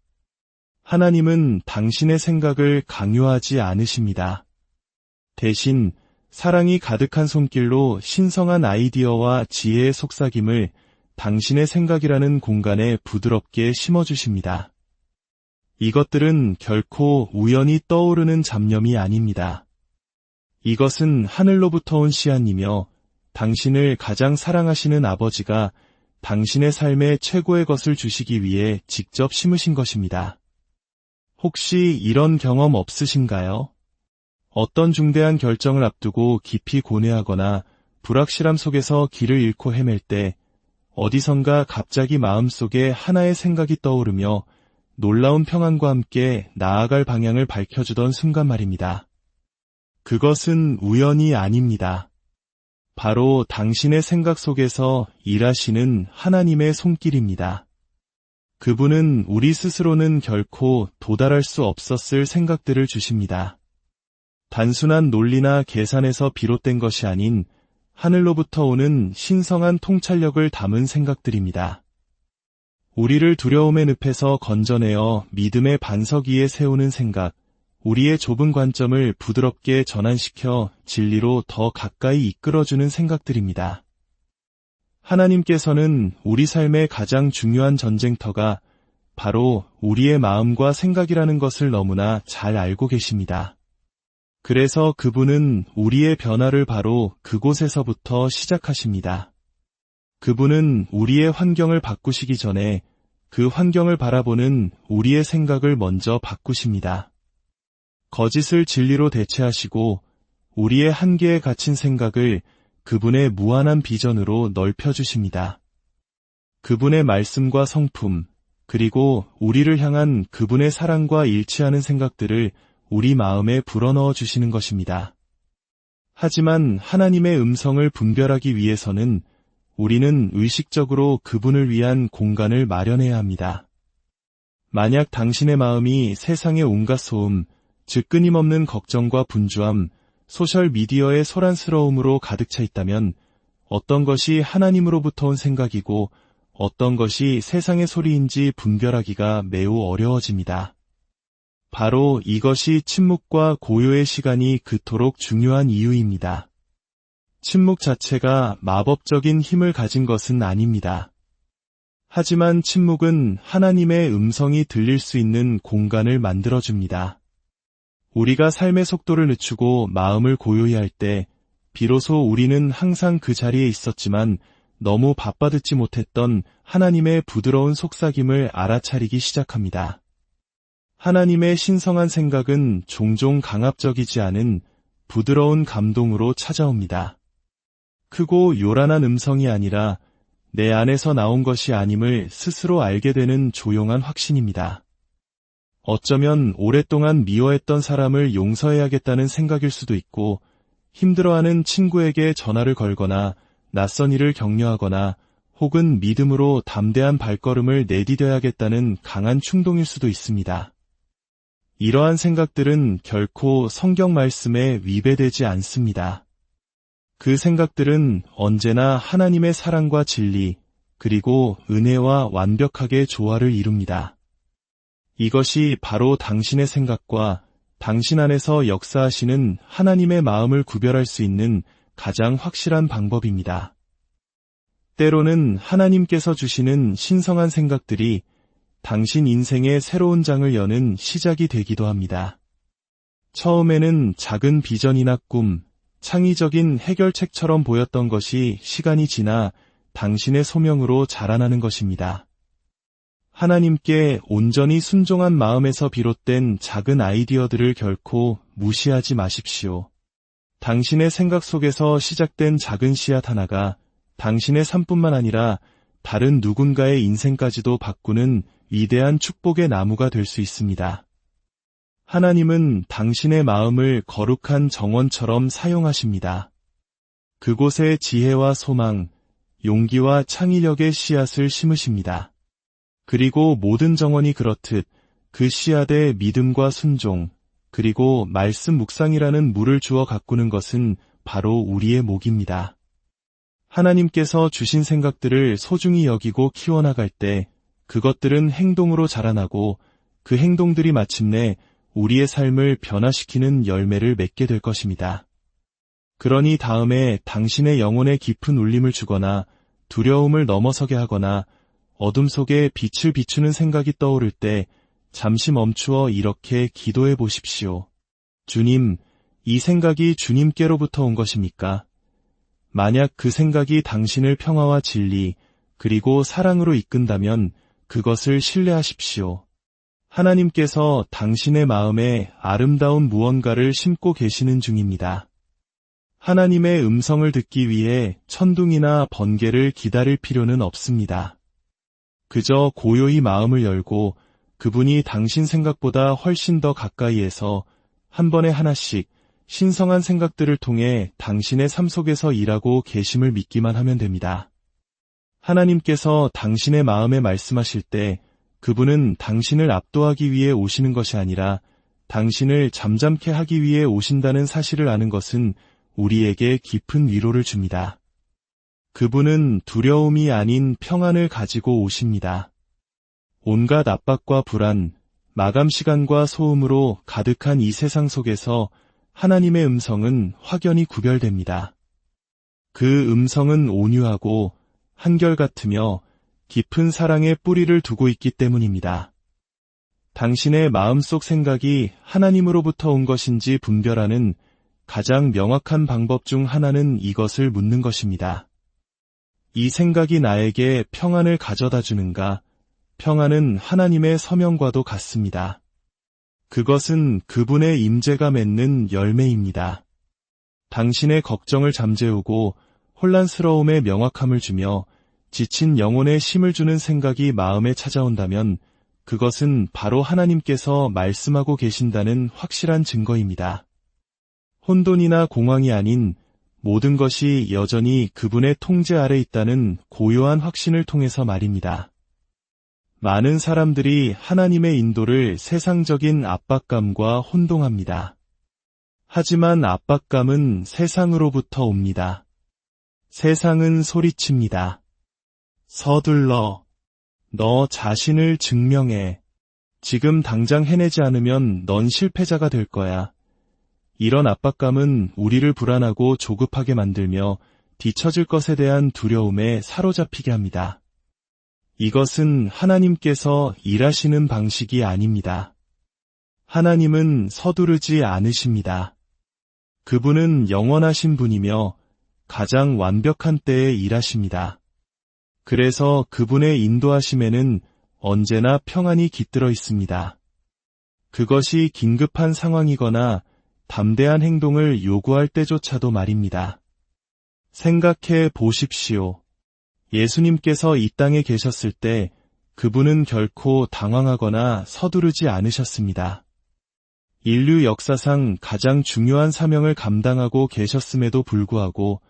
하나님은 당신의 생각을 강요하지 않으십니다. 대신 사랑이 가득한 손길로 신성한 아이디어와 지혜의 속삭임을 당신의 생각이라는 공간에 부드럽게 심어주십니다. 이것들은 결코 우연히 떠오르는 잡념이 아닙니다. 이것은 하늘로부터 온 씨앗이며 당신을 가장 사랑하시는 아버지가 당신의 삶에 최고의 것을 주시기 위해 직접 심으신 것입니다. 혹시 이런 경험 없으신가요? 어떤 중대한 결정을 앞두고 깊이 고뇌하거나 불확실함 속에서 길을 잃고 헤맬 때 어디선가 갑자기 마음속에 하나의 생각이 떠오르며 놀라운 평안과 함께 나아갈 방향을 밝혀주던 순간 말입니다. 그것은 우연이 아닙니다. 바로 당신의 생각 속에서 일하시는 하나님의 손길입니다. 그분은 우리 스스로는 결코 도달할 수 없었을 생각들을 주십니다. 단순한 논리나 계산에서 비롯된 것이 아닌 하늘로부터 오는 신성한 통찰력을 담은 생각들입니다. 우리를 두려움의 늪에서 건져내어 믿음의 반석 위에 세우는 생각, 우리의 좁은 관점을 부드럽게 전환시켜 진리로 더 가까이 이끌어주는 생각들입니다. 하나님께서는 우리 삶의 가장 중요한 전쟁터가 바로 우리의 마음과 생각이라는 것을 너무나 잘 알고 계십니다. 그래서 그분은 우리의 변화를 바로 그곳에서부터 시작하십니다. 그분은 우리의 환경을 바꾸시기 전에 그 환경을 바라보는 우리의 생각을 먼저 바꾸십니다. 거짓을 진리로 대체하시고 우리의 한계에 갇힌 생각을 그분의 무한한 비전으로 넓혀주십니다. 그분의 말씀과 성품, 그리고 우리를 향한 그분의 사랑과 일치하는 생각들을 우리 마음에 불어넣어 주시는 것입니다. 하지만 하나님의 음성을 분별하기 위해서는 우리는 의식적으로 그분을 위한 공간을 마련해야 합니다. 만약 당신의 마음이 세상의 온갖 소음, 즉 끊임없는 걱정과 분주함, 소셜미디어의 소란스러움으로 가득 차 있다면 어떤 것이 하나님으로부터 온 생각이고 어떤 것이 세상의 소리인지 분별하기가 매우 어려워집니다. 바로 이것이 침묵과 고요의 시간이 그토록 중요한 이유입니다. 침묵 자체가 마법적인 힘을 가진 것은 아닙니다. 하지만 침묵은 하나님의 음성이 들릴 수 있는 공간을 만들어줍니다. 우리가 삶의 속도를 늦추고 마음을 고요히 할 때 비로소 우리는 항상 그 자리에 있었지만 너무 바빠 듣지 못했던 하나님의 부드러운 속삭임을 알아차리기 시작합니다. 하나님의 신성한 생각은 종종 강압적이지 않은 부드러운 감동으로 찾아옵니다. 크고 요란한 음성이 아니라 내 안에서 나온 것이 아님을 스스로 알게 되는 조용한 확신입니다. 어쩌면 오랫동안 미워했던 사람을 용서해야겠다는 생각일 수도 있고 힘들어하는 친구에게 전화를 걸거나 낯선 일을 격려하거나 혹은 믿음으로 담대한 발걸음을 내디뎌야겠다는 강한 충동일 수도 있습니다. 이러한 생각들은 결코 성경 말씀에 위배되지 않습니다. 그 생각들은 언제나 하나님의 사랑과 진리, 그리고 은혜와 완벽하게 조화를 이룹니다. 이것이 바로 당신의 생각과 당신 안에서 역사하시는 하나님의 마음을 구별할 수 있는 가장 확실한 방법입니다. 때로는 하나님께서 주시는 신성한 생각들이 당신 인생의 새로운 장을 여는 시작이 되기도 합니다. 처음에는 작은 비전이나 꿈, 창의적인 해결책처럼 보였던 것이 시간이 지나 당신의 소명으로 자라나는 것입니다. 하나님께 온전히 순종한 마음에서 비롯된 작은 아이디어들을 결코 무시하지 마십시오. 당신의 생각 속에서 시작된 작은 씨앗 하나가 당신의 삶뿐만 아니라 다른 누군가의 인생까지도 바꾸는 위대한 축복의 나무가 될 수 있습니다. 하나님은 당신의 마음을 거룩한 정원처럼 사용하십니다. 그곳에 지혜와 소망, 용기와 창의력의 씨앗을 심으십니다. 그리고 모든 정원이 그렇듯 그 씨앗에 믿음과 순종, 그리고 말씀 묵상이라는 물을 주어 가꾸는 것은 바로 우리의 몫입니다. 하나님께서 주신 생각들을 소중히 여기고 키워나갈 때 그것들은 행동으로 자라나고 그 행동들이 마침내 우리의 삶을 변화시키는 열매를 맺게 될 것입니다. 그러니 다음에 당신의 영혼에 깊은 울림을 주거나 두려움을 넘어서게 하거나 어둠 속에 빛을 비추는 생각이 떠오를 때 잠시 멈추어 이렇게 기도해 보십시오. 주님, 이 생각이 주님께로부터 온 것입니까? 만약 그 생각이 당신을 평화와 진리, 그리고 사랑으로 이끈다면 그것을 신뢰하십시오. 하나님께서 당신의 마음에 아름다운 무언가를 심고 계시는 중입니다. 하나님의 음성을 듣기 위해 천둥이나 번개를 기다릴 필요는 없습니다. 그저 고요히 마음을 열고 그분이 당신 생각보다 훨씬 더 가까이에서 한 번에 하나씩 신성한 생각들을 통해 당신의 삶 속에서 일하고 계심을 믿기만 하면 됩니다. 하나님께서 당신의 마음에 말씀하실 때 그분은 당신을 압도하기 위해 오시는 것이 아니라 당신을 잠잠케 하기 위해 오신다는 사실을 아는 것은 우리에게 깊은 위로를 줍니다. 그분은 두려움이 아닌 평안을 가지고 오십니다. 온갖 압박과 불안, 마감 시간과 소음으로 가득한 이 세상 속에서 하나님의 음성은 확연히 구별됩니다. 그 음성은 온유하고 한결같으며 깊은 사랑의 뿌리를 두고 있기 때문입니다. 당신의 마음속 생각이 하나님으로부터 온 것인지 분별하는 가장 명확한 방법 중 하나는 이것을 묻는 것입니다. 이 생각이 나에게 평안을 가져다 주는가? 평안은 하나님의 서명과도 같습니다. 그것은 그분의 임재가 맺는 열매입니다. 당신의 걱정을 잠재우고 혼란스러움에 명확함을 주며 지친 영혼에 힘을 주는 생각이 마음에 찾아온다면 그것은 바로 하나님께서 말씀하고 계신다는 확실한 증거입니다. 혼돈이나 공황이 아닌 모든 것이 여전히 그분의 통제 아래 있다는 고요한 확신을 통해서 말입니다. 많은 사람들이 하나님의 인도를 세상적인 압박감과 혼동합니다. 하지만 압박감은 세상으로부터 옵니다. 세상은 소리칩니다. 서둘러. 너 자신을 증명해. 지금 당장 해내지 않으면 넌 실패자가 될 거야. 이런 압박감은 우리를 불안하고 조급하게 만들며 뒤처질 것에 대한 두려움에 사로잡히게 합니다. 이것은 하나님께서 일하시는 방식이 아닙니다. 하나님은 서두르지 않으십니다. 그분은 영원하신 분이며 가장 완벽한 때에 일하십니다. 그래서 그분의 인도하심에는 언제나 평안이 깃들어 있습니다. 그것이 긴급한 상황이거나 담대한 행동을 요구할 때조차도 말입니다. 생각해 보십시오. 예수님께서 이 땅에 계셨을 때 그분은 결코 당황하거나 서두르지 않으셨습니다. 인류 역사상 가장 중요한 사명을 감당하고 계셨음에도 불구하고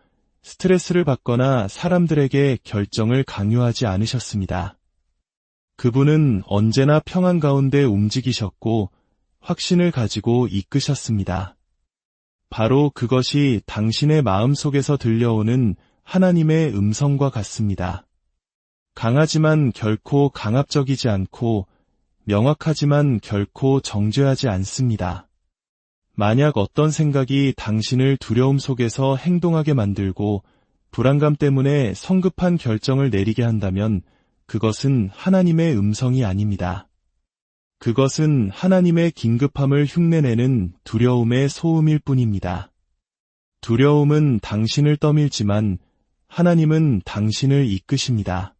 스트레스를 받거나 사람들에게 결정을 강요하지 않으셨습니다. 그분은 언제나 평안 가운데 움직이셨고 확신을 가지고 이끄셨습니다. 바로 그것이 당신의 마음속에서 들려오는 하나님의 음성과 같습니다. 강하지만 결코 강압적이지 않고 명확하지만 결코 정죄하지 않습니다. 만약 어떤 생각이 당신을 두려움 속에서 행동하게 만들고 불안감 때문에 성급한 결정을 내리게 한다면 그것은 하나님의 음성이 아닙니다. 그것은 하나님의 긴급함을 흉내내는 두려움의 소음일 뿐입니다. 두려움은 당신을 떠밀지만 하나님은 당신을 이끄십니다.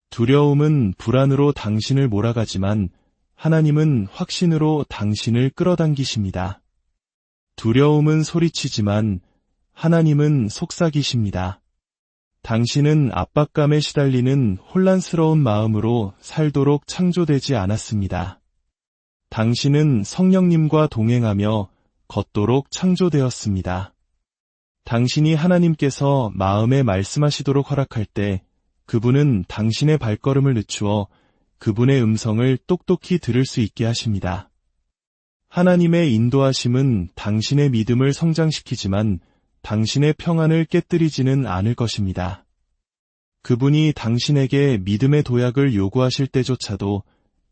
두려움은 불안으로 당신을 몰아가지만 하나님은 확신으로 당신을 끌어당기십니다. 두려움은 소리치지만 하나님은 속삭이십니다. 당신은 압박감에 시달리는 혼란스러운 마음으로 살도록 창조되지 않았습니다. 당신은 성령님과 동행하며 걷도록 창조되었습니다. 당신이 하나님께서 마음에 말씀하시도록 허락할 때 그분은 당신의 발걸음을 늦추어 그분의 음성을 똑똑히 들을 수 있게 하십니다. 하나님의 인도하심은 당신의 믿음을 성장시키지만 당신의 평안을 깨뜨리지는 않을 것입니다. 그분이 당신에게 믿음의 도약을 요구하실 때조차도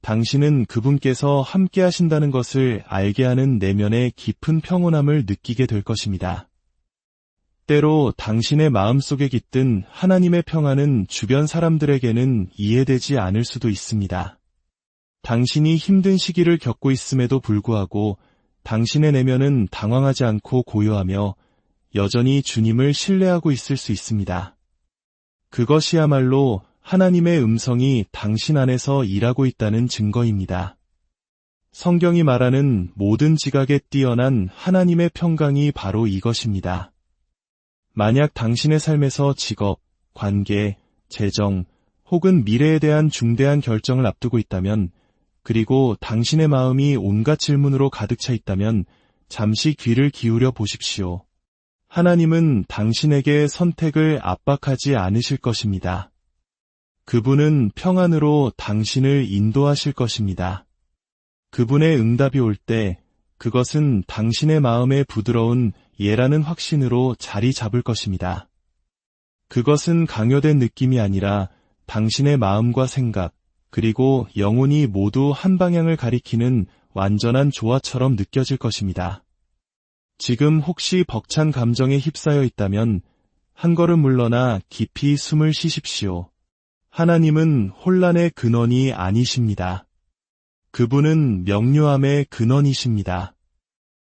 당신은 그분께서 함께 하신다는 것을 알게 하는 내면의 깊은 평온함을 느끼게 될 것입니다. 때로 당신의 마음속에 깃든 하나님의 평안은 주변 사람들에게는 이해되지 않을 수도 있습니다. 당신이 힘든 시기를 겪고 있음에도 불구하고 당신의 내면은 당황하지 않고 고요하며 여전히 주님을 신뢰하고 있을 수 있습니다. 그것이야말로 하나님의 음성이 당신 안에서 일하고 있다는 증거입니다. 성경이 말하는 모든 지각에 뛰어난 하나님의 평강이 바로 이것입니다. 만약 당신의 삶에서 직업, 관계, 재정, 혹은 미래에 대한 중대한 결정을 앞두고 있다면, 그리고 당신의 마음이 온갖 질문으로 가득 차 있다면 잠시 귀를 기울여 보십시오. 하나님은 당신에게 선택을 압박하지 않으실 것입니다. 그분은 평안으로 당신을 인도하실 것입니다. 그분의 응답이 올 때 그것은 당신의 마음에 부드러운 예라는 확신으로 자리 잡을 것입니다. 그것은 강요된 느낌이 아니라 당신의 마음과 생각, 그리고 영혼이 모두 한 방향을 가리키는 완전한 조화처럼 느껴질 것입니다. 지금 혹시 벅찬 감정에 휩싸여 있다면 한 걸음 물러나 깊이 숨을 쉬십시오. 하나님은 혼란의 근원이 아니십니다. 그분은 명료함의 근원이십니다.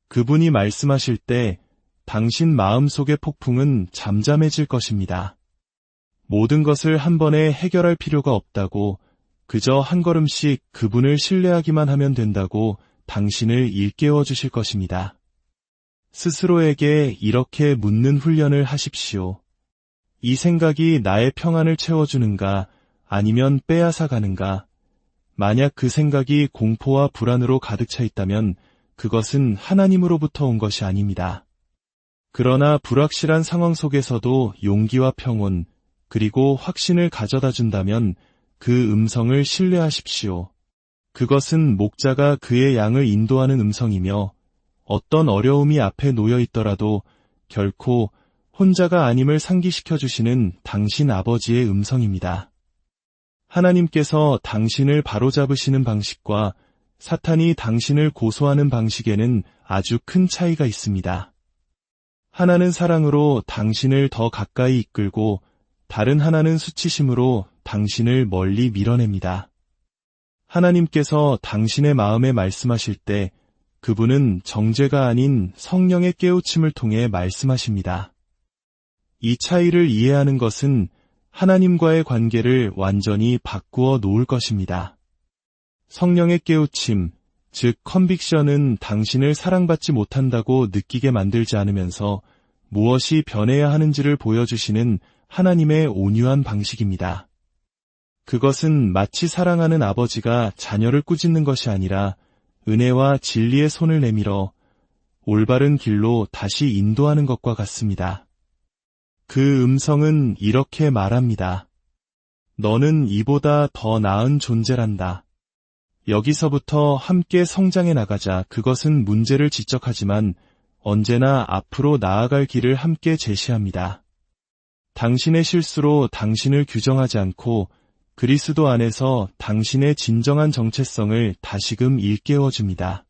그분이 말씀하실 때 당신 마음속의 폭풍은 잠잠해질 것입니다. 모든 것을 한 번에 해결할 필요가 없다고, 그저 한 걸음씩 그분을 신뢰하기만 하면 된다고 당신을 일깨워 주실 것입니다. 스스로에게 이렇게 묻는 훈련을 하십시오. 이 생각이 나의 평안을 채워주는가, 아니면 빼앗아 가는가? 만약 그 생각이 공포와 불안으로 가득 차 있다면 그것은 하나님으로부터 온 것이 아닙니다. 그러나 불확실한 상황 속에서도 용기와 평온, 그리고 확신을 가져다 준다면 그 음성을 신뢰하십시오. 그것은 목자가 그의 양을 인도하는 음성이며 어떤 어려움이 앞에 놓여 있더라도 결코 혼자가 아님을 상기시켜 주시는 당신 아버지의 음성입니다. 하나님께서 당신을 바로잡으시는 방식과 사탄이 당신을 고소하는 방식에는 아주 큰 차이가 있습니다. 하나는 사랑으로 당신을 더 가까이 이끌고 다른 하나는 수치심으로 당신을 멀리 밀어냅니다. 하나님께서 당신의 마음에 말씀하실 때 그분은 정죄가 아닌 성령의 깨우침을 통해 말씀하십니다. 이 차이를 이해하는 것은 하나님과의 관계를 완전히 바꾸어 놓을 것입니다. 성령의 깨우침, 즉 컨빅션은 당신을 사랑받지 못한다고 느끼게 만들지 않으면서 무엇이 변해야 하는지를 보여주시는 하나님의 온유한 방식입니다. 그것은 마치 사랑하는 아버지가 자녀를 꾸짖는 것이 아니라 은혜와 진리의 손을 내밀어 올바른 길로 다시 인도하는 것과 같습니다. 그 음성은 이렇게 말합니다. 너는 이보다 더 나은 존재란다. 여기서부터 함께 성장해 나가자. 그것은 문제를 지적하지만 언제나 앞으로 나아갈 길을 함께 제시합니다. 당신의 실수로 당신을 규정하지 않고 그리스도 안에서 당신의 진정한 정체성을 다시금 일깨워줍니다.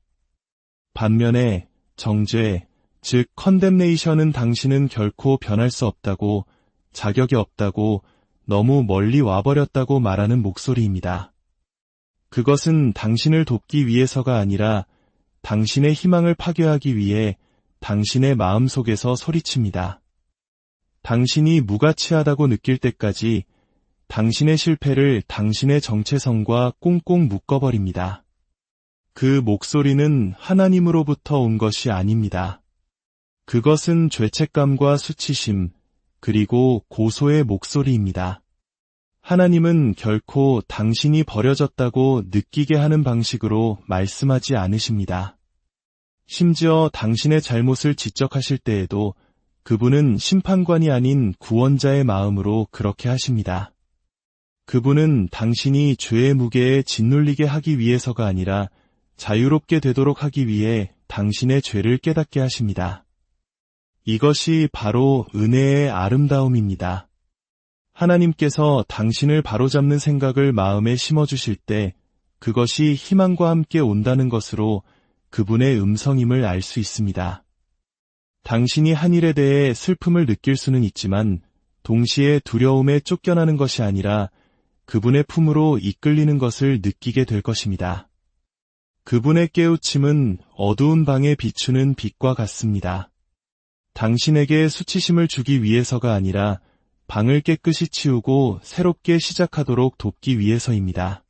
반면에 정죄, 즉 컨뎀네이션은 당신은 결코 변할 수 없다고, 자격이 없다고, 너무 멀리 와버렸다고 말하는 목소리입니다. 그것은 당신을 돕기 위해서가 아니라 당신의 희망을 파괴하기 위해 당신의 마음속에서 소리칩니다. 당신이 무가치하다고 느낄 때까지 당신의 실패를 당신의 정체성과 꽁꽁 묶어버립니다. 그 목소리는 하나님으로부터 온 것이 아닙니다. 그것은 죄책감과 수치심, 그리고 고소의 목소리입니다. 하나님은 결코 당신이 버려졌다고 느끼게 하는 방식으로 말씀하지 않으십니다. 심지어 당신의 잘못을 지적하실 때에도 그분은 심판관이 아닌 구원자의 마음으로 그렇게 하십니다. 그분은 당신이 죄의 무게에 짓눌리게 하기 위해서가 아니라 자유롭게 되도록 하기 위해 당신의 죄를 깨닫게 하십니다. 이것이 바로 은혜의 아름다움입니다. 하나님께서 당신을 바로잡는 생각을 마음에 심어주실 때 그것이 희망과 함께 온다는 것으로 그분의 음성임을 알 수 있습니다. 당신이 한 일에 대해 슬픔을 느낄 수는 있지만 동시에 두려움에 쫓겨나는 것이 아니라 그분의 품으로 이끌리는 것을 느끼게 될 것입니다. 그분의 깨우침은 어두운 방에 비추는 빛과 같습니다. 당신에게 수치심을 주기 위해서가 아니라 방을 깨끗이 치우고 새롭게 시작하도록 돕기 위해서입니다.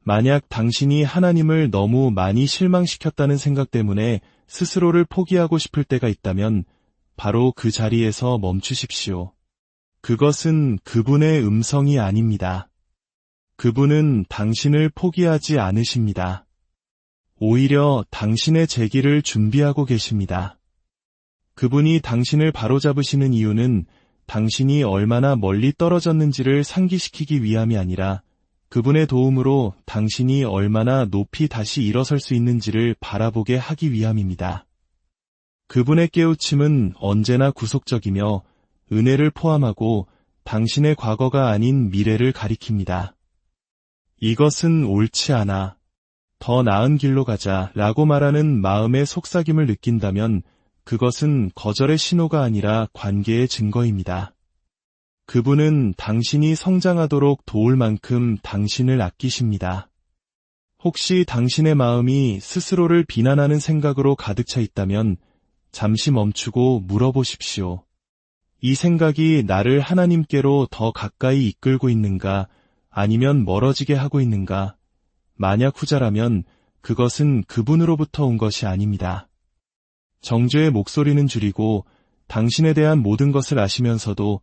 만약 당신이 하나님을 너무 많이 실망시켰다는 생각 때문에 스스로를 포기하고 싶을 때가 있다면 바로 그 자리에서 멈추십시오. 그것은 그분의 음성이 아닙니다. 그분은 당신을 포기하지 않으십니다. 오히려 당신의 재기를 준비하고 계십니다. 그분이 당신을 바로잡으시는 이유는 당신이 얼마나 멀리 떨어졌는지를 상기시키기 위함이 아니라 그분의 도움으로 당신이 얼마나 높이 다시 일어설 수 있는지를 바라보게 하기 위함입니다. 그분의 깨우침은 언제나 구속적이며 은혜를 포함하고 당신의 과거가 아닌 미래를 가리킵니다. 이것은 옳지 않아. 더 나은 길로 가자 라고 말하는 마음의 속삭임을 느낀다면 그것은 거절의 신호가 아니라 관계의 증거입니다. 그분은 당신이 성장하도록 도울 만큼 당신을 아끼십니다. 혹시 당신의 마음이 스스로를 비난하는 생각으로 가득 차 있다면 잠시 멈추고 물어보십시오. 이 생각이 나를 하나님께로 더 가까이 이끌고 있는가 아니면 멀어지게 하고 있는가? 만약 후자라면 그것은 그분으로부터 온 것이 아닙니다. 정죄의 목소리는 줄이고 당신에 대한 모든 것을 아시면서도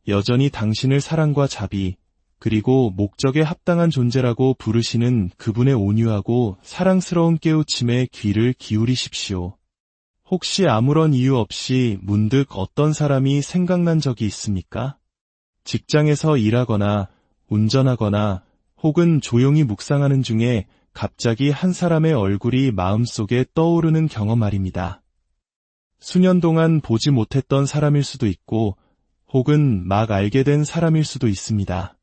여전히 당신을 사랑과 자비, 그리고 목적에 합당한 존재라고 부르시는 그분의 온유하고 사랑스러운 깨우침에 귀를 기울이십시오. 혹시 아무런 이유 없이 문득 어떤 사람이 생각난 적이 있습니까? 직장에서 일하거나 운전하거나 혹은 조용히 묵상하는 중에 갑자기 한 사람의 얼굴이 마음속에 떠오르는 경험 말입니다. 수년 동안 보지 못했던 사람일 수도 있고 혹은 막 알게 된 사람일 수도 있습니다.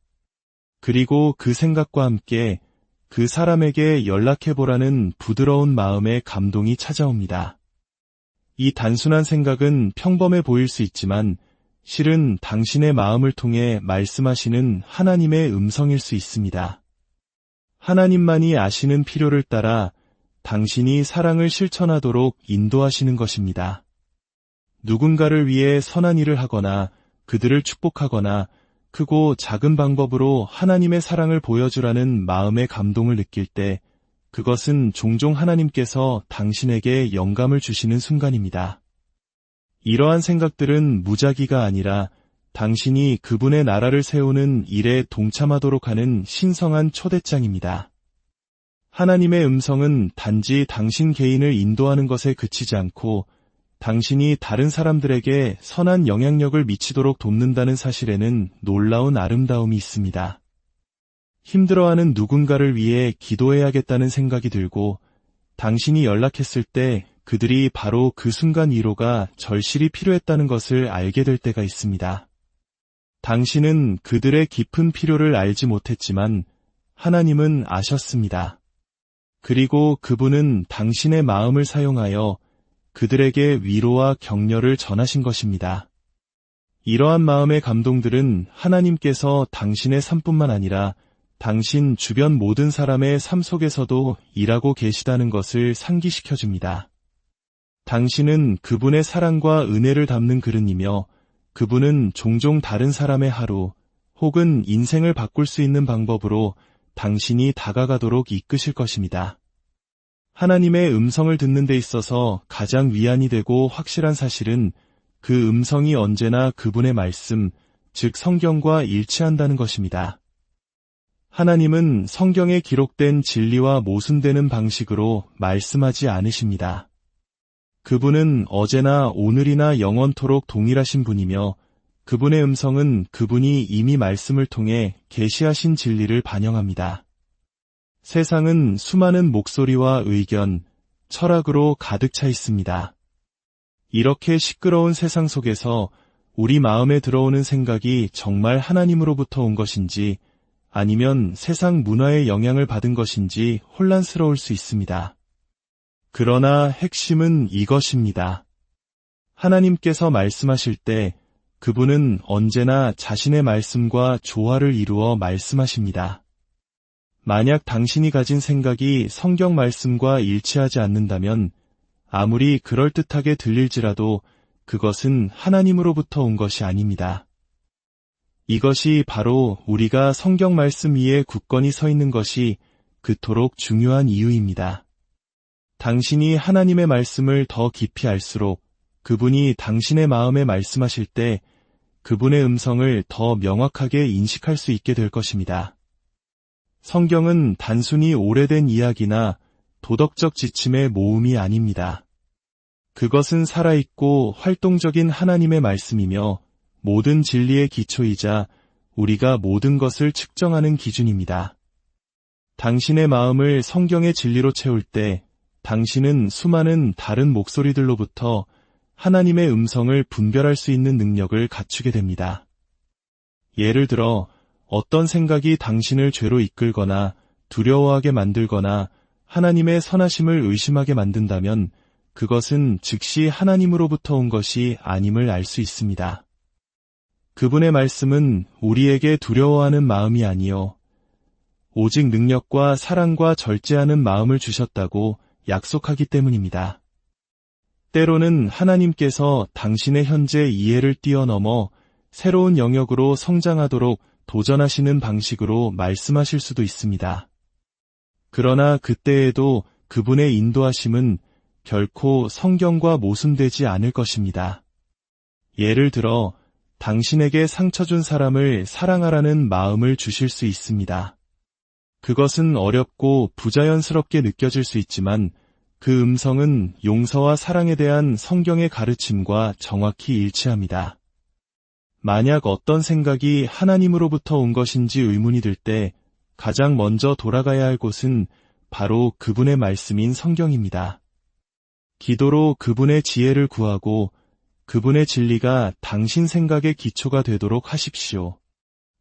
그리고 그 생각과 함께 그 사람에게 연락해보라는 부드러운 마음의 감동이 찾아옵니다. 이 단순한 생각은 평범해 보일 수 있지만 실은 당신의 마음을 통해 말씀하시는 하나님의 음성일 수 있습니다. 하나님만이 아시는 필요를 따라 당신이 사랑을 실천하도록 인도하시는 것입니다. 누군가를 위해 선한 일을 하거나 그들을 축복하거나 크고 작은 방법으로 하나님의 사랑을 보여주라는 마음의 감동을 느낄 때 그것은 종종 하나님께서 당신에게 영감을 주시는 순간입니다. 이러한 생각들은 무작위가 아니라 당신이 그분의 나라를 세우는 일에 동참하도록 하는 신성한 초대장입니다. 하나님의 음성은 단지 당신 개인을 인도하는 것에 그치지 않고 당신이 다른 사람들에게 선한 영향력을 미치도록 돕는다는 사실에는 놀라운 아름다움이 있습니다. 힘들어하는 누군가를 위해 기도해야겠다는 생각이 들고 당신이 연락했을 때 그들이 바로 그 순간 위로가 절실히 필요했다는 것을 알게 될 때가 있습니다. 당신은 그들의 깊은 필요를 알지 못했지만 하나님은 아셨습니다. 그리고 그분은 당신의 마음을 사용하여 그들에게 위로와 격려를 전하신 것입니다. 이러한 마음의 감동들은 하나님께서 당신의 삶뿐만 아니라 당신 주변 모든 사람의 삶 속에서도 일하고 계시다는 것을 상기시켜줍니다. 당신은 그분의 사랑과 은혜를 담는 그릇이며 그분은 종종 다른 사람의 하루 혹은 인생을 바꿀 수 있는 방법으로 당신이 다가가도록 이끄실 것입니다. 하나님의 음성을 듣는 데 있어서 가장 위안이 되고 확실한 사실은 그 음성이 언제나 그분의 말씀, 즉 성경과 일치한다는 것입니다. 하나님은 성경에 기록된 진리와 모순되는 방식으로 말씀하지 않으십니다. 그분은 어제나 오늘이나 영원토록 동일하신 분이며 그분의 음성은 그분이 이미 말씀을 통해 계시하신 진리를 반영합니다. 세상은 수많은 목소리와 의견, 철학으로 가득 차 있습니다. 이렇게 시끄러운 세상 속에서 우리 마음에 들어오는 생각이 정말 하나님으로부터 온 것인지 아니면 세상 문화의 영향을 받은 것인지 혼란스러울 수 있습니다. 그러나 핵심은 이것입니다. 하나님께서 말씀하실 때 그분은 언제나 자신의 말씀과 조화를 이루어 말씀하십니다. 만약 당신이 가진 생각이 성경 말씀과 일치하지 않는다면 아무리 그럴듯하게 들릴지라도 그것은 하나님으로부터 온 것이 아닙니다. 이것이 바로 우리가 성경 말씀 위에 굳건히 서 있는 것이 그토록 중요한 이유입니다. 당신이 하나님의 말씀을 더 깊이 알수록 그분이 당신의 마음에 말씀하실 때 그분의 음성을 더 명확하게 인식할 수 있게 될 것입니다. 성경은 단순히 오래된 이야기나 도덕적 지침의 모음이 아닙니다. 그것은 살아있고 활동적인 하나님의 말씀이며 모든 진리의 기초이자 우리가 모든 것을 측정하는 기준입니다. 당신의 마음을 성경의 진리로 채울 때 당신은 수많은 다른 목소리들로부터 하나님의 음성을 분별할 수 있는 능력을 갖추게 됩니다. 예를 들어 어떤 생각이 당신을 죄로 이끌거나 두려워하게 만들거나 하나님의 선하심을 의심하게 만든다면 그것은 즉시 하나님으로부터 온 것이 아님을 알 수 있습니다. 그분의 말씀은 우리에게 두려워하는 마음이 아니요 오직 능력과 사랑과 절제하는 마음을 주셨다고 약속하기 때문입니다. 때로는 하나님께서 당신의 현재 이해를 뛰어넘어 새로운 영역으로 성장하도록 도전하시는 방식으로 말씀하실 수도 있습니다. 그러나 그때에도 그분의 인도하심은 결코 성경과 모순되지 않을 것입니다. 예를 들어 당신에게 상처 준 사람을 사랑하라는 마음을 주실 수 있습니다. 그것은 어렵고 부자연스럽게 느껴질 수 있지만 그 음성은 용서와 사랑에 대한 성경의 가르침과 정확히 일치합니다. 만약 어떤 생각이 하나님으로부터 온 것인지 의문이 들 때 가장 먼저 돌아가야 할 곳은 바로 그분의 말씀인 성경입니다. 기도로 그분의 지혜를 구하고 그분의 진리가 당신 생각의 기초가 되도록 하십시오.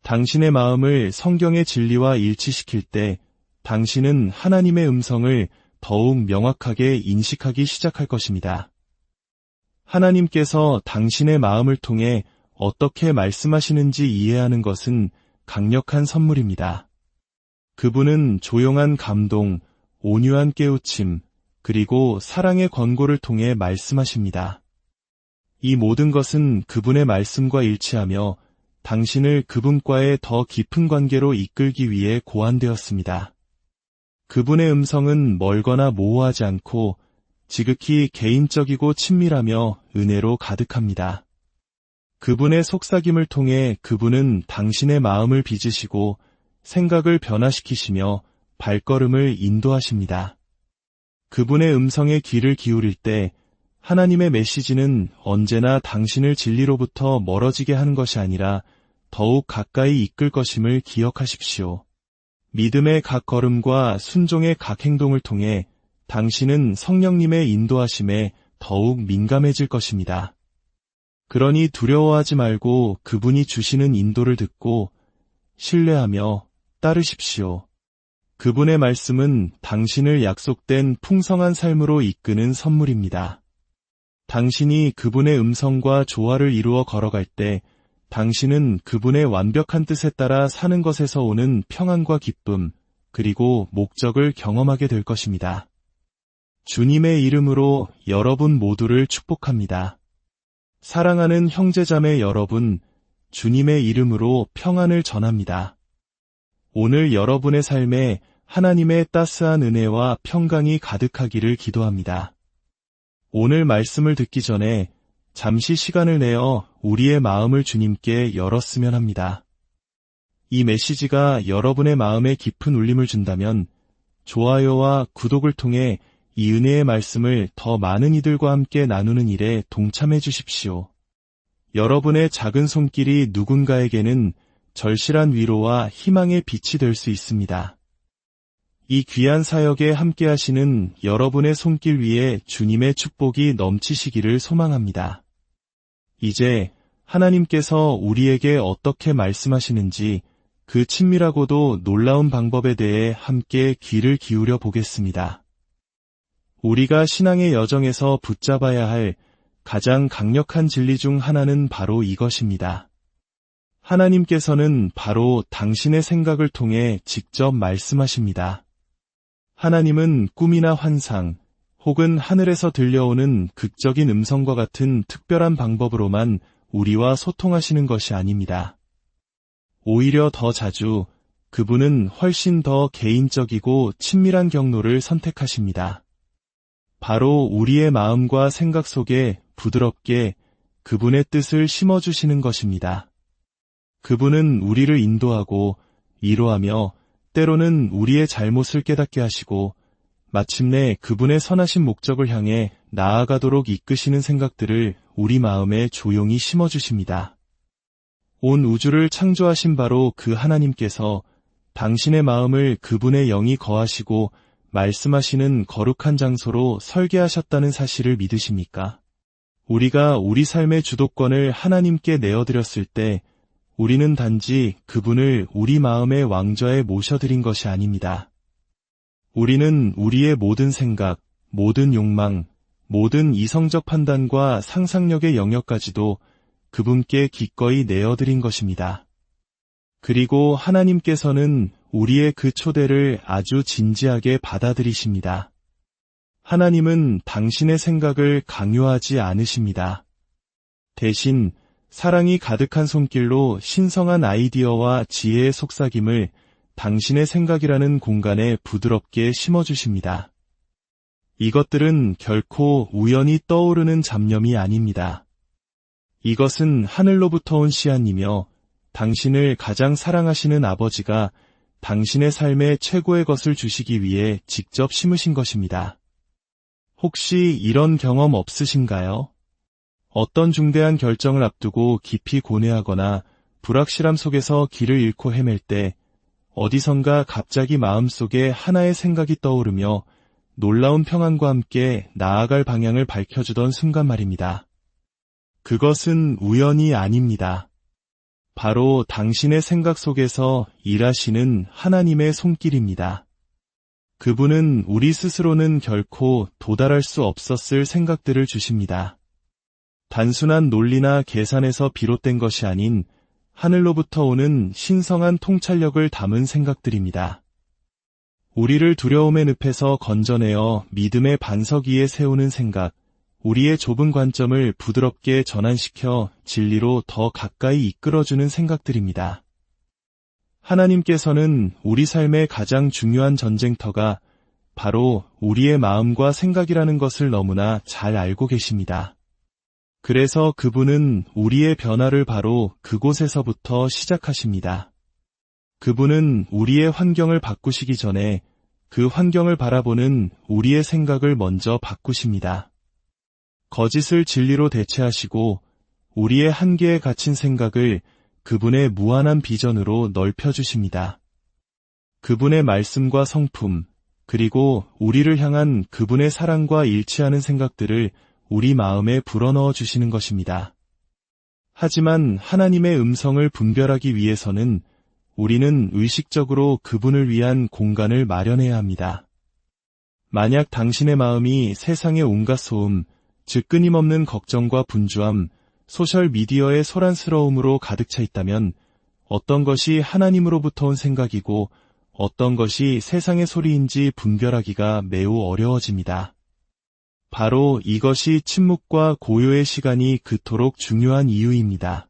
당신의 마음을 성경의 진리와 일치시킬 때 당신은 하나님의 음성을 더욱 명확하게 인식하기 시작할 것입니다. 하나님께서 당신의 마음을 통해 어떻게 말씀하시는지 이해하는 것은 강력한 선물입니다. 그분은 조용한 감동, 온유한 깨우침, 그리고 사랑의 권고를 통해 말씀하십니다. 이 모든 것은 그분의 말씀과 일치하며 당신을 그분과의 더 깊은 관계로 이끌기 위해 고안되었습니다. 그분의 음성은 멀거나 모호하지 않고 지극히 개인적이고 친밀하며 은혜로 가득합니다. 그분의 속삭임을 통해 그분은 당신의 마음을 빚으시고 생각을 변화시키시며 발걸음을 인도하십니다. 그분의 음성에 귀를 기울일 때 하나님의 메시지는 언제나 당신을 진리로부터 멀어지게 하는 것이 아니라 더욱 가까이 이끌 것임을 기억하십시오. 믿음의 각 걸음과 순종의 각 행동을 통해 당신은 성령님의 인도하심에 더욱 민감해질 것입니다. 그러니 두려워하지 말고 그분이 주시는 인도를 듣고 신뢰하며 따르십시오. 그분의 말씀은 당신을 약속된 풍성한 삶으로 이끄는 선물입니다. 당신이 그분의 음성과 조화를 이루어 걸어갈 때 당신은 그분의 완벽한 뜻에 따라 사는 것에서 오는 평안과 기쁨, 그리고 목적을 경험하게 될 것입니다. 주님의 이름으로 여러분 모두를 축복합니다. 사랑하는 형제자매 여러분, 주님의 이름으로 평안을 전합니다. 오늘 여러분의 삶에 하나님의 따스한 은혜와 평강이 가득하기를 기도합니다. 오늘 말씀을 듣기 전에 잠시 시간을 내어 우리의 마음을 주님께 열었으면 합니다. 이 메시지가 여러분의 마음에 깊은 울림을 준다면 좋아요와 구독을 통해 이 은혜의 말씀을 더 많은 이들과 함께 나누는 일에 동참해 주십시오. 여러분의 작은 손길이 누군가에게는 절실한 위로와 희망의 빛이 될 수 있습니다. 이 귀한 사역에 함께 하시는 여러분의 손길 위에 주님의 축복이 넘치시기를 소망합니다. 이제 하나님께서 우리에게 어떻게 말씀하시는지 그 친밀하고도 놀라운 방법에 대해 함께 귀를 기울여 보겠습니다. 우리가 신앙의 여정에서 붙잡아야 할 가장 강력한 진리 중 하나는 바로 이것입니다. 하나님께서는 바로 당신의 생각을 통해 직접 말씀하십니다. 하나님은 꿈이나 환상, 혹은 하늘에서 들려오는 극적인 음성과 같은 특별한 방법으로만 우리와 소통하시는 것이 아닙니다. 오히려 더 자주 그분은 훨씬 더 개인적이고 친밀한 경로를 선택하십니다. 바로 우리의 마음과 생각 속에 부드럽게 그분의 뜻을 심어주시는 것입니다. 그분은 우리를 인도하고 위로하며 때로는 우리의 잘못을 깨닫게 하시고 마침내 그분의 선하신 목적을 향해 나아가도록 이끄시는 생각들을 우리 마음에 조용히 심어주십니다. 온 우주를 창조하신 바로 그 하나님께서 당신의 마음을 그분의 영이 거하시고 말씀하시는 거룩한 장소로 설계하셨다는 사실을 믿으십니까? 우리가 우리 삶의 주도권을 하나님께 내어드렸을 때 우리는 단지 그분을 우리 마음의 왕좌에 모셔드린 것이 아닙니다. 우리는 우리의 모든 생각, 모든 욕망, 모든 이성적 판단과 상상력의 영역까지도 그분께 기꺼이 내어드린 것입니다. 그리고 하나님께서는 우리의 그 초대를 아주 진지하게 받아들이십니다. 하나님은 당신의 생각을 강요하지 않으십니다. 대신 사랑이 가득한 손길로 신성한 아이디어와 지혜의 속삭임을 당신의 생각이라는 공간에 부드럽게 심어주십니다. 이것들은 결코 우연히 떠오르는 잡념이 아닙니다. 이것은 하늘로부터 온 씨앗이며 당신을 가장 사랑하시는 아버지가 당신의 삶에 최고의 것을 주시기 위해 직접 심으신 것입니다. 혹시 이런 경험 없으신가요? 어떤 중대한 결정을 앞두고 깊이 고뇌하거나 불확실함 속에서 길을 잃고 헤맬 때 어디선가 갑자기 마음속에 하나의 생각이 떠오르며 놀라운 평안과 함께 나아갈 방향을 밝혀주던 순간 말입니다. 그것은 우연이 아닙니다. 바로 당신의 생각 속에서 일하시는 하나님의 손길입니다. 그분은 우리 스스로는 결코 도달할 수 없었을 생각들을 주십니다. 단순한 논리나 계산에서 비롯된 것이 아닌 하늘로부터 오는 신성한 통찰력을 담은 생각들입니다. 우리를 두려움의 늪에서 건져내어 믿음의 반석 위에 세우는 생각, 우리의 좁은 관점을 부드럽게 전환시켜 진리로 더 가까이 이끌어주는 생각들입니다. 하나님께서는 우리 삶의 가장 중요한 전쟁터가 바로 우리의 마음과 생각이라는 것을 너무나 잘 알고 계십니다. 그래서 그분은 우리의 변화를 바로 그곳에서부터 시작하십니다. 그분은 우리의 환경을 바꾸시기 전에 그 환경을 바라보는 우리의 생각을 먼저 바꾸십니다. 거짓을 진리로 대체하시고 우리의 한계에 갇힌 생각을 그분의 무한한 비전으로 넓혀주십니다. 그분의 말씀과 성품, 그리고 우리를 향한 그분의 사랑과 일치하는 생각들을 우리 마음에 불어넣어 주시는 것입니다. 하지만 하나님의 음성을 분별하기 위해서는 우리는 의식적으로 그분을 위한 공간을 마련해야 합니다. 만약 당신의 마음이 세상의 온갖 소음, 즉 끊임없는 걱정과 분주함, 소셜미디어의 소란스러움으로 가득 차 있다면 어떤 것이 하나님으로부터 온 생각이고 어떤 것이 세상의 소리인지 분별하기가 매우 어려워집니다. 바로 이것이 침묵과 고요의 시간이 그토록 중요한 이유입니다.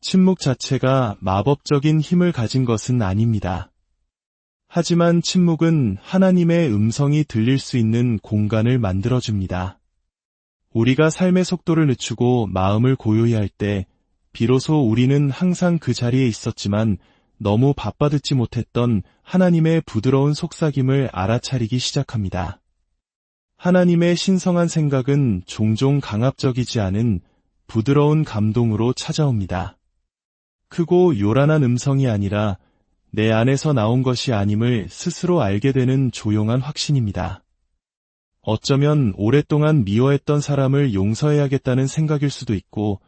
침묵 자체가 마법적인 힘을 가진 것은 아닙니다. 하지만 침묵은 하나님의 음성이 들릴 수 있는 공간을 만들어줍니다. 우리가 삶의 속도를 늦추고 마음을 고요히 할 때 비로소 우리는 항상 그 자리에 있었지만 너무 바빠 듣지 못했던 하나님의 부드러운 속삭임을 알아차리기 시작합니다. 하나님의 신성한 생각은 종종 강압적이지 않은 부드러운 감동으로 찾아옵니다. 크고 요란한 음성이 아니라 내 안에서 나온 것이 아님을 스스로 알게 되는 조용한 확신입니다. 어쩌면 오랫동안 미워했던 사람을 용서해야겠다는 생각일 수도 있고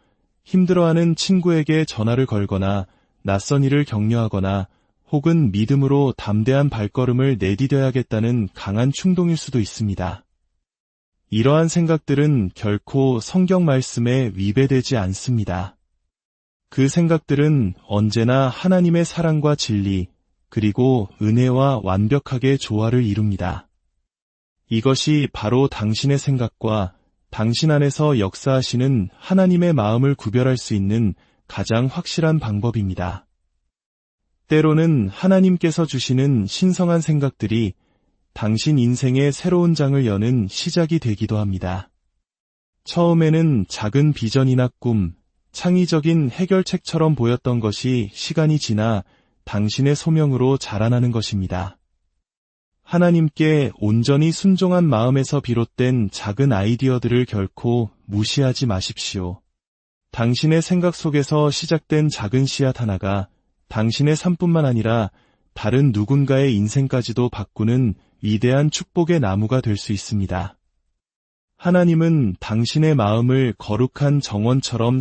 힘들어하는 친구에게 전화를 걸거나 낯선 일을 격려하거나 혹은 믿음으로 담대한 발걸음을 내디뎌야겠다는 강한 충동일 수도 있습니다. 이러한 생각들은 결코 성경 말씀에 위배되지 않습니다. 그 생각들은 언제나 하나님의 사랑과 진리, 그리고 은혜와 완벽하게 조화를 이룹니다. 이것이 바로 당신의 생각과 당신 안에서 역사하시는 하나님의 마음을 구별할 수 있는 가장 확실한 방법입니다. 때로는 하나님께서 주시는 신성한 생각들이 당신 인생의 새로운 장을 여는 시작이 되기도 합니다. 처음에는 작은 비전이나 꿈, 창의적인 해결책처럼 보였던 것이 시간이 지나 당신의 소명으로 자라나는 것입니다. 하나님께 온전히 순종한 마음에서 비롯된 작은 아이디어들을 결코 무시하지 마십시오. 당신의 생각 속에서 시작된 작은 씨앗 하나가 당신의 삶뿐만 아니라 다른 누군가의 인생까지도 바꾸는 위대한 축복의 나무가 될 수 있습니다. 하나님은 당신의 마음을 거룩한 정원처럼